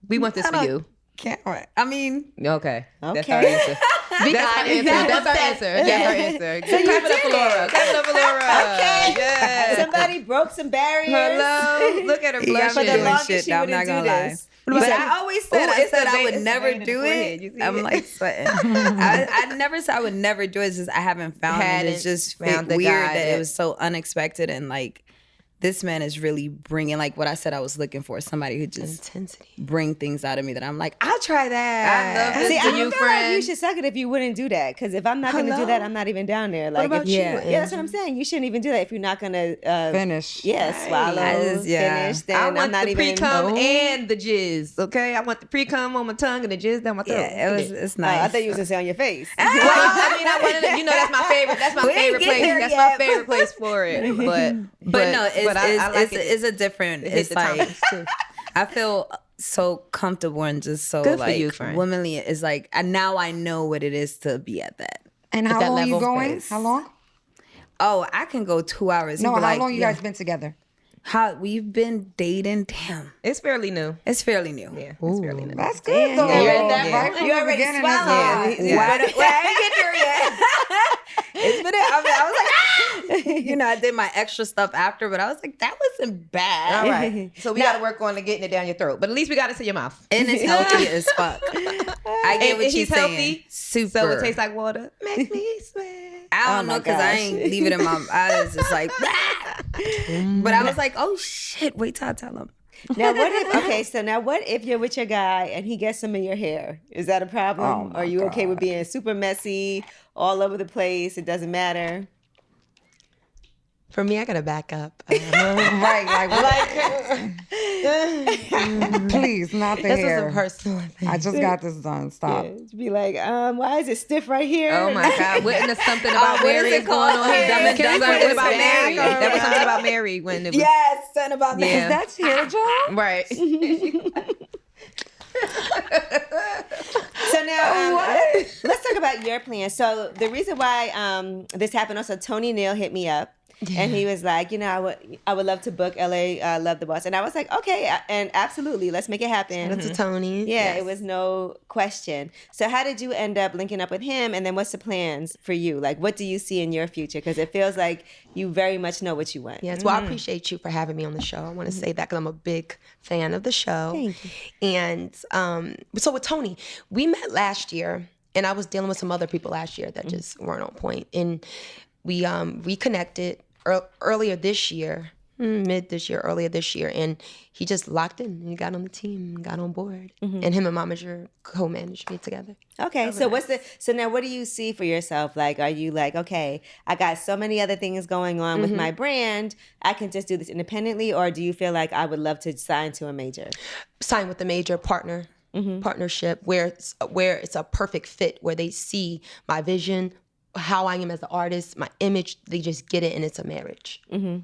Speaker 2: We want this for you.
Speaker 4: camera. I mean,
Speaker 2: Okay. That's our
Speaker 1: Okay.
Speaker 2: answer. That's our answer. That's our answer. That's our answer. Clap it up for Laura. Clap it up for Laura.
Speaker 1: Okay.
Speaker 2: Yeah.
Speaker 1: Somebody broke some barriers.
Speaker 2: Hello. Look at her
Speaker 4: he got
Speaker 1: For
Speaker 4: me
Speaker 1: the
Speaker 2: blushing.
Speaker 4: doing
Speaker 1: longest
Speaker 4: shit.
Speaker 1: she
Speaker 4: I'm
Speaker 1: wouldn't
Speaker 4: not
Speaker 1: do
Speaker 4: gonna lie.
Speaker 1: this.
Speaker 4: But I always said,
Speaker 2: Ooh,
Speaker 4: I
Speaker 2: it's
Speaker 4: said
Speaker 2: the
Speaker 4: I
Speaker 2: vein-
Speaker 4: would
Speaker 2: it's the
Speaker 4: never
Speaker 2: vein in the
Speaker 4: do
Speaker 2: forehead. You
Speaker 4: it.
Speaker 2: see
Speaker 4: I'm
Speaker 2: it?
Speaker 4: like sweating. I never said I would never do it. It's just I haven't found it. It's just
Speaker 2: found the
Speaker 4: weird
Speaker 2: guy
Speaker 4: that
Speaker 2: that-
Speaker 4: it was so unexpected and like this man is really bringing like what I said I was looking for. Somebody who just
Speaker 5: Intensity.
Speaker 4: bring things out of me that I'm like, I'll try that.
Speaker 2: I love this.
Speaker 1: See, I
Speaker 2: to
Speaker 1: don't
Speaker 2: you,
Speaker 1: feel like
Speaker 2: friend.
Speaker 1: you should suck it if you wouldn't do that. Because if I'm not going to do that, I'm not even down there. Like,
Speaker 5: about
Speaker 1: if,
Speaker 5: you,
Speaker 1: yeah, that's what I'm saying. You shouldn't even do that if you're not going to
Speaker 3: Finish.
Speaker 1: swallow,
Speaker 4: I just- yeah.
Speaker 1: finish. Then
Speaker 2: I
Speaker 1: I'm
Speaker 2: want
Speaker 1: not
Speaker 2: the
Speaker 1: even.
Speaker 2: pre-cum and the jizz, okay? I want the pre-cum on my tongue and the jizz down my throat.
Speaker 4: Yeah, it's
Speaker 1: I
Speaker 4: nice.
Speaker 1: thought you was gonna say on your face.
Speaker 2: Well, I mean, I wanted to, you know, that's my favorite. That's my
Speaker 4: We ain't
Speaker 2: favorite
Speaker 4: get
Speaker 2: place.
Speaker 4: there
Speaker 2: That's
Speaker 4: yet.
Speaker 2: my favorite place for it. But
Speaker 4: no,
Speaker 2: I like it.
Speaker 4: it's a different.
Speaker 2: It hit
Speaker 4: It's
Speaker 2: the
Speaker 4: like
Speaker 2: tolerance, too.
Speaker 4: I feel so comfortable and just so
Speaker 2: Good for
Speaker 4: like
Speaker 2: you, friend.
Speaker 4: womanly. It's like and now I know what it is to be at that.
Speaker 3: And how
Speaker 5: that
Speaker 3: long you
Speaker 5: level of
Speaker 3: going?
Speaker 4: grace.
Speaker 3: How long?
Speaker 4: Oh, I can go 2 hours.
Speaker 3: No,
Speaker 4: He'd be
Speaker 3: how
Speaker 4: like,
Speaker 3: long you
Speaker 4: yeah.
Speaker 3: guys been together?
Speaker 4: How we've been dating? Damn,
Speaker 2: It's fairly new.
Speaker 4: it's fairly new.
Speaker 2: Yeah, it's fairly new.
Speaker 3: That's good though.
Speaker 1: You
Speaker 2: ready that
Speaker 3: Right
Speaker 2: one?
Speaker 3: from
Speaker 1: You
Speaker 3: the
Speaker 1: already
Speaker 3: beginning, that's
Speaker 1: swallowed.
Speaker 3: good.
Speaker 2: Yeah.
Speaker 4: Why I ain't get there yet. It's been. I was like, ah! You know, I did my extra stuff after, but I was like, that wasn't bad.
Speaker 2: All right. So we got to work on getting it down your throat. But at least we got it to your mouth.
Speaker 4: And it's healthy as fuck. I get
Speaker 2: And
Speaker 4: what
Speaker 2: he's
Speaker 4: you're saying.
Speaker 2: healthy,
Speaker 4: Super.
Speaker 2: So it tastes like water. Make me sweat.
Speaker 4: I don't
Speaker 1: my
Speaker 4: know because I
Speaker 1: gosh.
Speaker 4: ain't leave it in my eyes. It's like, but I was like, oh shit, wait till I tell him.
Speaker 1: Now what if? Okay, so now what if you're with your guy and he gets some of your hair? Is that a problem? Are you okay with being super messy, all over the place? It doesn't matter.
Speaker 5: For me, I gotta back up.
Speaker 3: Right, please, not the
Speaker 5: This is
Speaker 3: hair.
Speaker 5: a personal thing.
Speaker 3: I just got this done. Stop.
Speaker 1: Yeah, to be like, why is it stiff right here?
Speaker 2: Oh my God! Witness something about
Speaker 4: what is
Speaker 2: Mary
Speaker 4: it
Speaker 2: is going
Speaker 4: called?
Speaker 2: on here.
Speaker 4: Can we
Speaker 2: Something
Speaker 4: put it
Speaker 2: about
Speaker 4: back
Speaker 2: Mary.
Speaker 4: or-
Speaker 2: That was something about Mary when it was
Speaker 4: Yes, something about that.
Speaker 2: Yeah.
Speaker 3: That's hair gel?
Speaker 2: right.
Speaker 1: So now let's talk about your plan. So the reason why this happened also, Tony Neal hit me up. And he was like, I would love to book LALovetheboss. And I was like, okay, and absolutely, let's make it happen.
Speaker 5: Shout out to Tony.
Speaker 1: Yeah, it was no question. So how did you end up linking up with him? And then what's the plans for you? Like, what do you see in your future? Because it feels like you very much know what you want.
Speaker 5: Yes, well, I appreciate you for having me on the show. I want to say that because I'm a big fan of the show.
Speaker 1: Thank you.
Speaker 5: And so with Tony, we met last year, and I was dealing with some other people last year that just weren't on point. And we reconnected earlier this year, earlier this year, and he just locked in and he got on the team and got on board. And him and Momager co-managed me together.
Speaker 1: Okay, so so now what do you see for yourself? Like, are you like, okay, I got so many other things going on with my brand, I can just do this independently, or do you feel like I would love to sign to a major?
Speaker 5: Sign with a major partnership where it's a perfect fit, where they see my vision, how I am as an artist, my image, they just get it, and it's a marriage.
Speaker 1: Okay.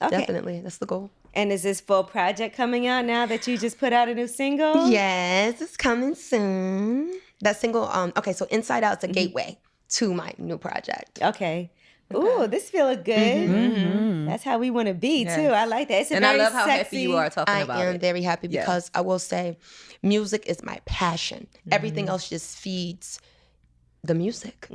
Speaker 5: Definitely, that's the goal.
Speaker 1: And is this full project coming out now that you just put out a new single?
Speaker 5: Yes, it's coming soon. That single, okay, so Inside Out is a gateway to my new project.
Speaker 1: Okay. Ooh, this feels good. That's how we want to be too. I like that. It's
Speaker 2: And
Speaker 1: very
Speaker 2: I love how
Speaker 1: sexy.
Speaker 2: happy you are talking about
Speaker 5: I am
Speaker 2: it.
Speaker 5: very happy because I will say music is my passion. Everything else just feeds the music.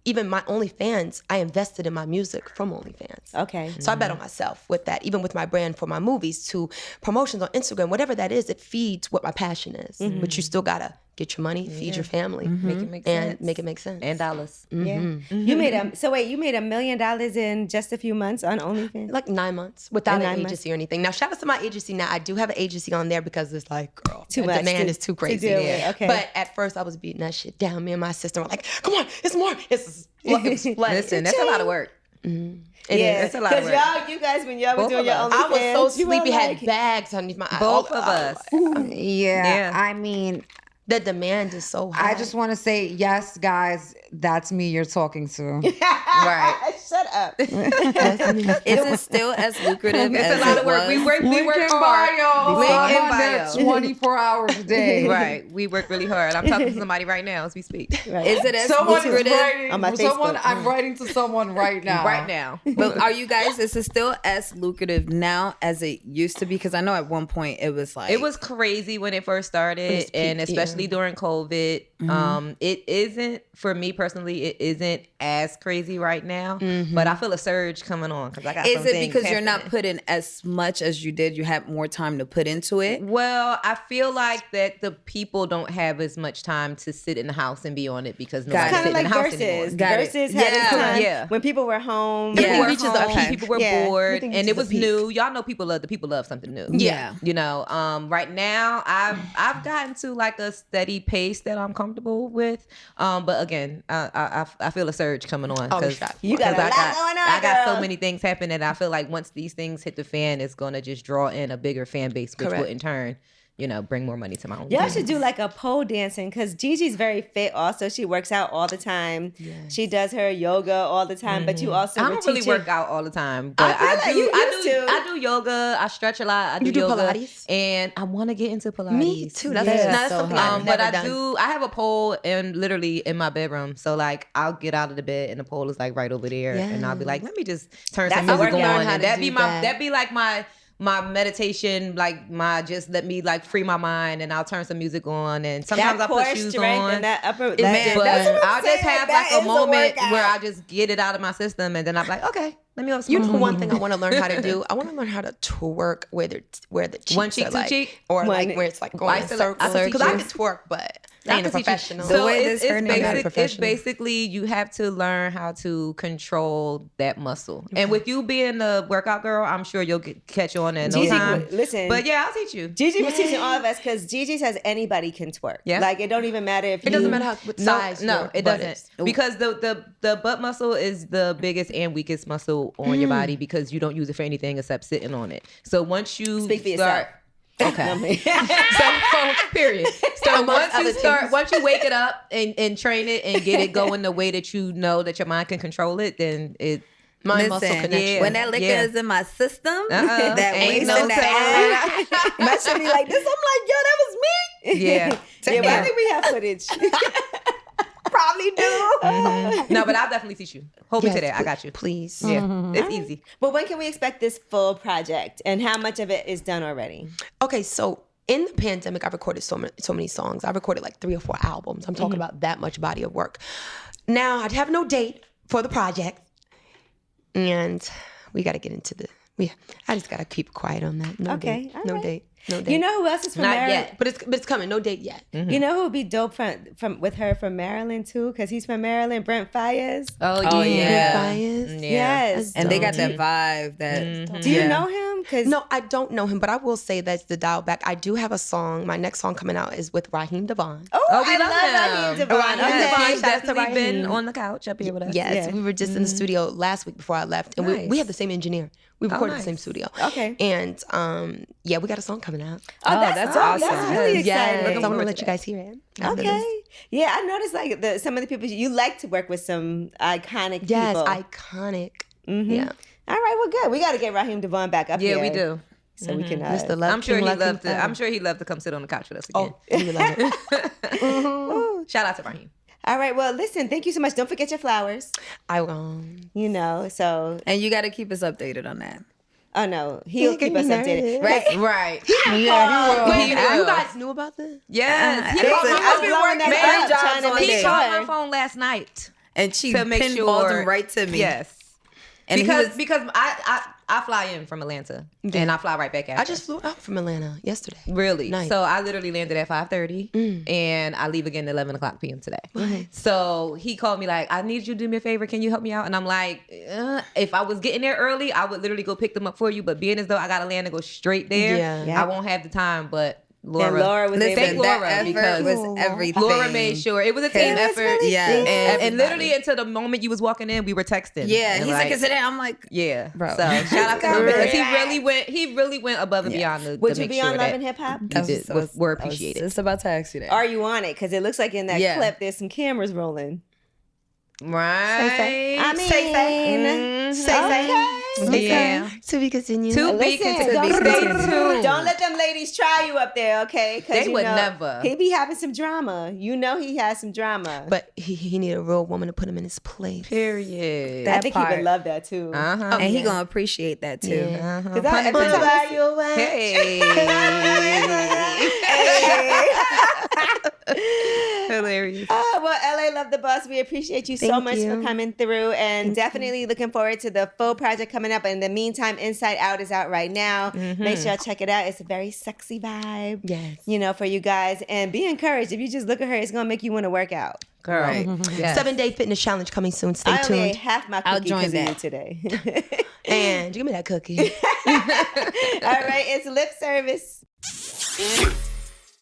Speaker 5: Even my OnlyFans, I invested in my music from OnlyFans.
Speaker 1: Okay.
Speaker 5: So I bet on myself with that, even with my brand for my movies to promotions on Instagram, whatever that is, it feeds what my passion is. But you still gotta get your money, feed your family,
Speaker 2: Make it make
Speaker 5: and
Speaker 2: sense.
Speaker 5: make it make sense.
Speaker 2: And dollars.
Speaker 1: Yeah. You made you made $1 million in just a few months on OnlyFans?
Speaker 5: Like 9 months without
Speaker 1: In
Speaker 5: an
Speaker 1: 9 months.
Speaker 5: agency or anything. Now, shout out to my agency. Now, I do have an agency on there because it's like, girl,
Speaker 1: Too
Speaker 5: the
Speaker 1: much
Speaker 5: demand
Speaker 1: to-
Speaker 5: is too
Speaker 1: to
Speaker 5: crazy.
Speaker 1: deal with. Okay.
Speaker 5: But at first, I was beating that shit down. Me and my sister were like, come on, it's more. It was flooded.
Speaker 2: Listen, that's a lot of work.
Speaker 1: It's
Speaker 2: a lot of work.
Speaker 1: you guys, when y'all were
Speaker 2: Both
Speaker 1: doing
Speaker 2: of
Speaker 1: your
Speaker 2: us.
Speaker 1: OnlyFans,
Speaker 5: I was so
Speaker 1: you were
Speaker 5: sleepy,
Speaker 1: like-
Speaker 5: had bags underneath my eyes.
Speaker 2: Both of us.
Speaker 3: Yeah, I mean,
Speaker 5: The demand is so high.
Speaker 3: I just want to say, yes, guys, that's me you're talking to.
Speaker 2: Right.
Speaker 1: Shut up.
Speaker 4: Is it still as lucrative
Speaker 2: It's
Speaker 4: as
Speaker 2: a lot
Speaker 4: it
Speaker 2: of work.
Speaker 4: was?
Speaker 2: We work
Speaker 3: Link in
Speaker 2: hard.
Speaker 3: bio.
Speaker 2: Link
Speaker 3: I'm
Speaker 2: in
Speaker 3: on there
Speaker 2: bio.
Speaker 3: 24 hours a day.
Speaker 2: Right. We work really hard. I'm talking to somebody right now as we speak.
Speaker 1: Right.
Speaker 4: Is it as
Speaker 3: Someone is
Speaker 4: lucrative?
Speaker 3: writing.
Speaker 1: On my
Speaker 3: Someone,
Speaker 1: Facebook.
Speaker 3: I'm writing to someone right now.
Speaker 2: Right now.
Speaker 4: But are you guys, is it still as lucrative now as it used to be? Because I know at one point it was like.
Speaker 2: It was crazy when it first started, and especially during COVID. It isn't, for me personally, it isn't as crazy right now, but I feel a surge coming on because I got some
Speaker 4: Is it
Speaker 2: things
Speaker 4: because you're not
Speaker 2: happening.
Speaker 4: putting as much as you did? You have more time to put into it?
Speaker 2: Well, I feel like that the people don't have as much time to sit in the house and be on it because nobody's
Speaker 1: Kind of
Speaker 2: sitting in
Speaker 1: like
Speaker 2: the house
Speaker 1: Versus.
Speaker 2: anymore.
Speaker 4: Got it.
Speaker 1: Versus had its time
Speaker 2: Yeah.
Speaker 1: when people were home.
Speaker 2: People
Speaker 4: Yeah.
Speaker 2: were
Speaker 5: Reaches a
Speaker 2: home,
Speaker 5: peak.
Speaker 2: people were
Speaker 1: Yeah.
Speaker 2: bored,
Speaker 5: Everything
Speaker 2: and
Speaker 5: reaches
Speaker 2: it
Speaker 5: a
Speaker 2: was
Speaker 5: peak.
Speaker 2: new. Y'all know people love something new.
Speaker 4: Yeah.
Speaker 2: You know, right now I've gotten to like a steady pace that I'm comfortable with. But again, I feel a surge coming on.
Speaker 5: Oh,
Speaker 2: 'cause-
Speaker 5: shot.
Speaker 1: You got a
Speaker 2: 'cause
Speaker 1: lot going on,
Speaker 2: I got
Speaker 1: girl.
Speaker 2: so many things happening, and I feel like once these things hit the fan, it's gonna just draw in a bigger fan base, which will
Speaker 5: Correct.
Speaker 2: in turn, bring more money to my own.
Speaker 1: Y'all
Speaker 2: business.
Speaker 1: should do like a pole dancing because Gigi's very fit. Also, she works out all the time. She does her yoga all the time. But you also
Speaker 2: I
Speaker 1: were
Speaker 2: don't really
Speaker 1: teaching-
Speaker 2: work out all the time, but
Speaker 1: feel like you used to.
Speaker 2: I do yoga. I stretch a lot. I do
Speaker 5: You do
Speaker 2: yoga,
Speaker 5: Pilates?
Speaker 2: and I want to get into Pilates.
Speaker 5: Me too. That's,
Speaker 4: Yeah.
Speaker 5: that's
Speaker 4: So
Speaker 5: something
Speaker 4: hard.
Speaker 5: I've
Speaker 2: But
Speaker 5: never
Speaker 2: I
Speaker 5: done.
Speaker 2: do. I have a pole literally in my bedroom. So like, I'll get out of the bed and the pole is like right over there, and I'll be like, let me just turn
Speaker 1: That's
Speaker 2: some
Speaker 1: a
Speaker 2: music
Speaker 1: workout.
Speaker 2: on,
Speaker 5: How
Speaker 2: and
Speaker 5: to
Speaker 2: that'd
Speaker 5: do
Speaker 2: be
Speaker 5: that.
Speaker 2: that'd be like my meditation, like my just let me like free my mind, and I'll turn some music on, and sometimes
Speaker 1: that
Speaker 2: I put
Speaker 1: core
Speaker 2: shoes
Speaker 1: strength
Speaker 2: on.
Speaker 1: and that upper.
Speaker 4: Man,
Speaker 2: But
Speaker 4: that's what I'm
Speaker 2: I'll just
Speaker 4: saying.
Speaker 2: have
Speaker 4: That
Speaker 2: like
Speaker 4: is
Speaker 2: a
Speaker 4: a
Speaker 2: moment
Speaker 4: workout.
Speaker 2: where I just get it out of my system, and then I'm like, okay, let me go.
Speaker 5: You know, one thing I want to learn how to do. I want to learn how to twerk where the cheeks
Speaker 2: One cheek
Speaker 5: are
Speaker 2: to
Speaker 5: like,
Speaker 2: cheek?
Speaker 5: or
Speaker 1: One-
Speaker 5: like where it's like going in
Speaker 2: I still like-
Speaker 5: circles.
Speaker 2: I still
Speaker 5: Because I
Speaker 2: teach
Speaker 5: can twerk, but I ain't a professional.
Speaker 2: So
Speaker 4: way
Speaker 2: it's,
Speaker 4: this her name is
Speaker 2: it's basically you have to learn how to control that muscle. And with you being the workout girl, I'm sure you'll catch on in no
Speaker 1: Gigi,
Speaker 2: time.
Speaker 1: listen.
Speaker 2: But yeah, I'll teach you.
Speaker 1: Gigi was teaching all of us because Gigi says anybody can twerk.
Speaker 2: Yeah.
Speaker 1: Like it don't even matter if
Speaker 5: It doesn't matter what size.
Speaker 2: No,
Speaker 5: your
Speaker 2: it
Speaker 5: butt
Speaker 2: doesn't.
Speaker 5: is.
Speaker 2: Because the butt muscle is the biggest and weakest muscle on your body because you don't use it for anything except sitting on it. So once you
Speaker 1: Speak for
Speaker 2: start,
Speaker 1: yourself.
Speaker 2: so period. So
Speaker 5: Amongst other things.
Speaker 2: once you wake it up and train it and get it going the way that you know that your mind can control it, then it.
Speaker 5: Mind muscle
Speaker 4: Listen,
Speaker 5: connection.
Speaker 4: when that liquor is in my system,
Speaker 2: Uh-uh.
Speaker 4: that
Speaker 2: Ain't
Speaker 4: waste
Speaker 2: no
Speaker 4: in that air, my shit be like this. I'm like, yo, that was me.
Speaker 2: Yeah.
Speaker 1: Yeah, but I think we have footage.
Speaker 4: Probably do.
Speaker 2: No, but I'll definitely teach you. Hold me to that. I got you.
Speaker 5: Please.
Speaker 2: Yeah, it's easy.
Speaker 1: But when can we expect this full project, and how much of it is done already?
Speaker 5: Okay, so in the pandemic, I recorded so many songs. I recorded like 3 or 4 albums. I'm talking about that much body of work. Now, I'd have no date for the project. And we got to get into I just got to keep quiet on that. No
Speaker 1: Okay,
Speaker 5: date.
Speaker 1: all
Speaker 5: No
Speaker 1: right.
Speaker 5: date. No date.
Speaker 1: You know who else is from
Speaker 2: Not
Speaker 1: Maryland?
Speaker 2: yet.
Speaker 5: But it's coming. No date yet.
Speaker 1: You know who would be dope from with her from Maryland too? Because he's from Maryland. Brent Fayez.
Speaker 4: Oh, yeah.
Speaker 5: Bias.
Speaker 1: Yes.
Speaker 4: And they got that vibe. That
Speaker 1: Do you know him? Because
Speaker 5: No, I don't know him, but I will say that's the dial back. I do have a song. My next song coming out is with Raheem Devon.
Speaker 1: Oh,
Speaker 2: we
Speaker 1: I
Speaker 2: love
Speaker 1: love
Speaker 2: him.
Speaker 1: Raheem Devon.
Speaker 5: Raheem
Speaker 1: Okay.
Speaker 5: Devon.
Speaker 2: He's
Speaker 5: Shout out to
Speaker 2: definitely been
Speaker 5: Raheem.
Speaker 2: on the couch up here with us.
Speaker 5: Yes,
Speaker 1: Yeah.
Speaker 5: we were just in the studio last week before I left, and we have the same engineer. We recorded the same studio.
Speaker 1: Okay.
Speaker 5: And yeah, we got a song coming out.
Speaker 1: Oh, that's awesome. That's really exciting.
Speaker 5: Yes, I'm
Speaker 2: forward
Speaker 5: gonna
Speaker 2: to
Speaker 5: let you guys hear it. after
Speaker 1: Okay.
Speaker 5: this.
Speaker 1: Yeah, I noticed like some of the people you like to work with some iconic
Speaker 5: Yes,
Speaker 1: people.
Speaker 5: iconic. Yeah.
Speaker 1: All right, well, good. We got to get Raheem Devon back up here.
Speaker 2: Yeah, we do.
Speaker 1: So we can.
Speaker 5: Mr. Love
Speaker 2: I'm sure
Speaker 5: King,
Speaker 2: he'd
Speaker 5: Love
Speaker 2: love
Speaker 5: King
Speaker 2: to. I'm
Speaker 5: forever.
Speaker 2: sure he'd love to come sit on the couch with us again.
Speaker 5: Oh, he would love it.
Speaker 2: Shout out to Raheem.
Speaker 1: All right. Well, listen. Thank you so much. Don't forget your flowers.
Speaker 5: I
Speaker 1: You know. So.
Speaker 4: and you got to keep us updated on that.
Speaker 1: Oh no, he'll keep us updated.
Speaker 4: Right?
Speaker 2: Right.
Speaker 5: Wait,
Speaker 2: He
Speaker 5: you
Speaker 2: will.
Speaker 5: guys knew about this?
Speaker 2: Yes. He
Speaker 1: Listen,
Speaker 2: called
Speaker 1: I was
Speaker 2: my
Speaker 1: blowing
Speaker 2: phone.
Speaker 1: that
Speaker 2: Man,
Speaker 1: up,
Speaker 4: jobs
Speaker 1: trying to
Speaker 4: on
Speaker 1: make
Speaker 2: He
Speaker 4: there.
Speaker 2: called
Speaker 1: sure.
Speaker 2: my phone last night
Speaker 4: And she
Speaker 2: to make
Speaker 4: pinballed
Speaker 2: sure.
Speaker 4: him right to me.
Speaker 2: Yes.
Speaker 4: And
Speaker 2: Because I fly in from Atlanta and I fly right back after.
Speaker 5: I just flew out from Atlanta yesterday.
Speaker 2: Really?
Speaker 5: Nice.
Speaker 2: So I literally landed at 5:30 and I leave again at 11 o'clock p.m. today. So he called me like, I need you to do me a favor. Can you help me out? And I'm like, if I was getting there early, I would literally go pick them up for you. But being as though I got to land and go straight there,
Speaker 5: Yeah.
Speaker 2: I won't have the time. But Laura,
Speaker 1: And Laura was
Speaker 4: listen,
Speaker 1: able.
Speaker 2: Laura,
Speaker 4: that effort
Speaker 2: because
Speaker 4: was everything.
Speaker 2: Laura made sure it was a team
Speaker 4: That's
Speaker 2: effort.
Speaker 4: Yeah.
Speaker 2: And literally until the moment you was walking in, we were texting.
Speaker 4: Yeah.
Speaker 2: And
Speaker 4: He's like, is it? I'm like,
Speaker 2: yeah,
Speaker 4: Bro.
Speaker 2: So shout out to him because he really went above and beyond to
Speaker 1: Would you
Speaker 2: make
Speaker 1: be
Speaker 2: sure
Speaker 1: on
Speaker 2: that
Speaker 1: Love and Hip Hop?
Speaker 2: you did. We're appreciated.
Speaker 4: Just about to ask you that.
Speaker 1: Are you on it? Because it looks like in that
Speaker 4: Yeah.
Speaker 1: clip, there's some cameras rolling.
Speaker 2: Right.
Speaker 1: I mean,
Speaker 2: Okay. Yeah.
Speaker 5: To be continued.
Speaker 2: To be
Speaker 1: Listen,
Speaker 2: continued.
Speaker 1: don't,
Speaker 2: Stay tuned.
Speaker 1: don't let them ladies try you up there, okay? 'Cause
Speaker 2: They
Speaker 1: you
Speaker 2: would
Speaker 1: know,
Speaker 2: never.
Speaker 1: He be having some drama. You know he has some drama.
Speaker 5: But he needed a real woman to put him in his place.
Speaker 2: Period.
Speaker 1: I
Speaker 4: that
Speaker 1: think he
Speaker 4: part.
Speaker 1: would love that too.
Speaker 2: Uh-huh.
Speaker 4: And he gonna appreciate that too.
Speaker 5: Yeah.
Speaker 1: Cause I, every time I see you away,
Speaker 2: Hey. Hilarious.
Speaker 1: well, LA Love the Boss, we appreciate you so
Speaker 5: Thank
Speaker 1: much
Speaker 5: you.
Speaker 1: for coming through and definitely looking forward to the full project coming up. In the meantime, Inside Out is out right now. Make sure y'all check it out. It's a very sexy vibe.
Speaker 5: Yes.
Speaker 1: You know, for you guys. And be encouraged. If you just look at her, it's going to make you want to work out.
Speaker 2: Girl.
Speaker 4: Right.
Speaker 2: Yes.
Speaker 5: 7-day fitness challenge coming soon. Stay
Speaker 1: I only ate
Speaker 5: tuned.
Speaker 1: half my
Speaker 4: I'll
Speaker 1: cookie
Speaker 4: join
Speaker 1: because of you
Speaker 4: that.
Speaker 1: today.
Speaker 5: And give me that cookie.
Speaker 1: All right, it's lip service.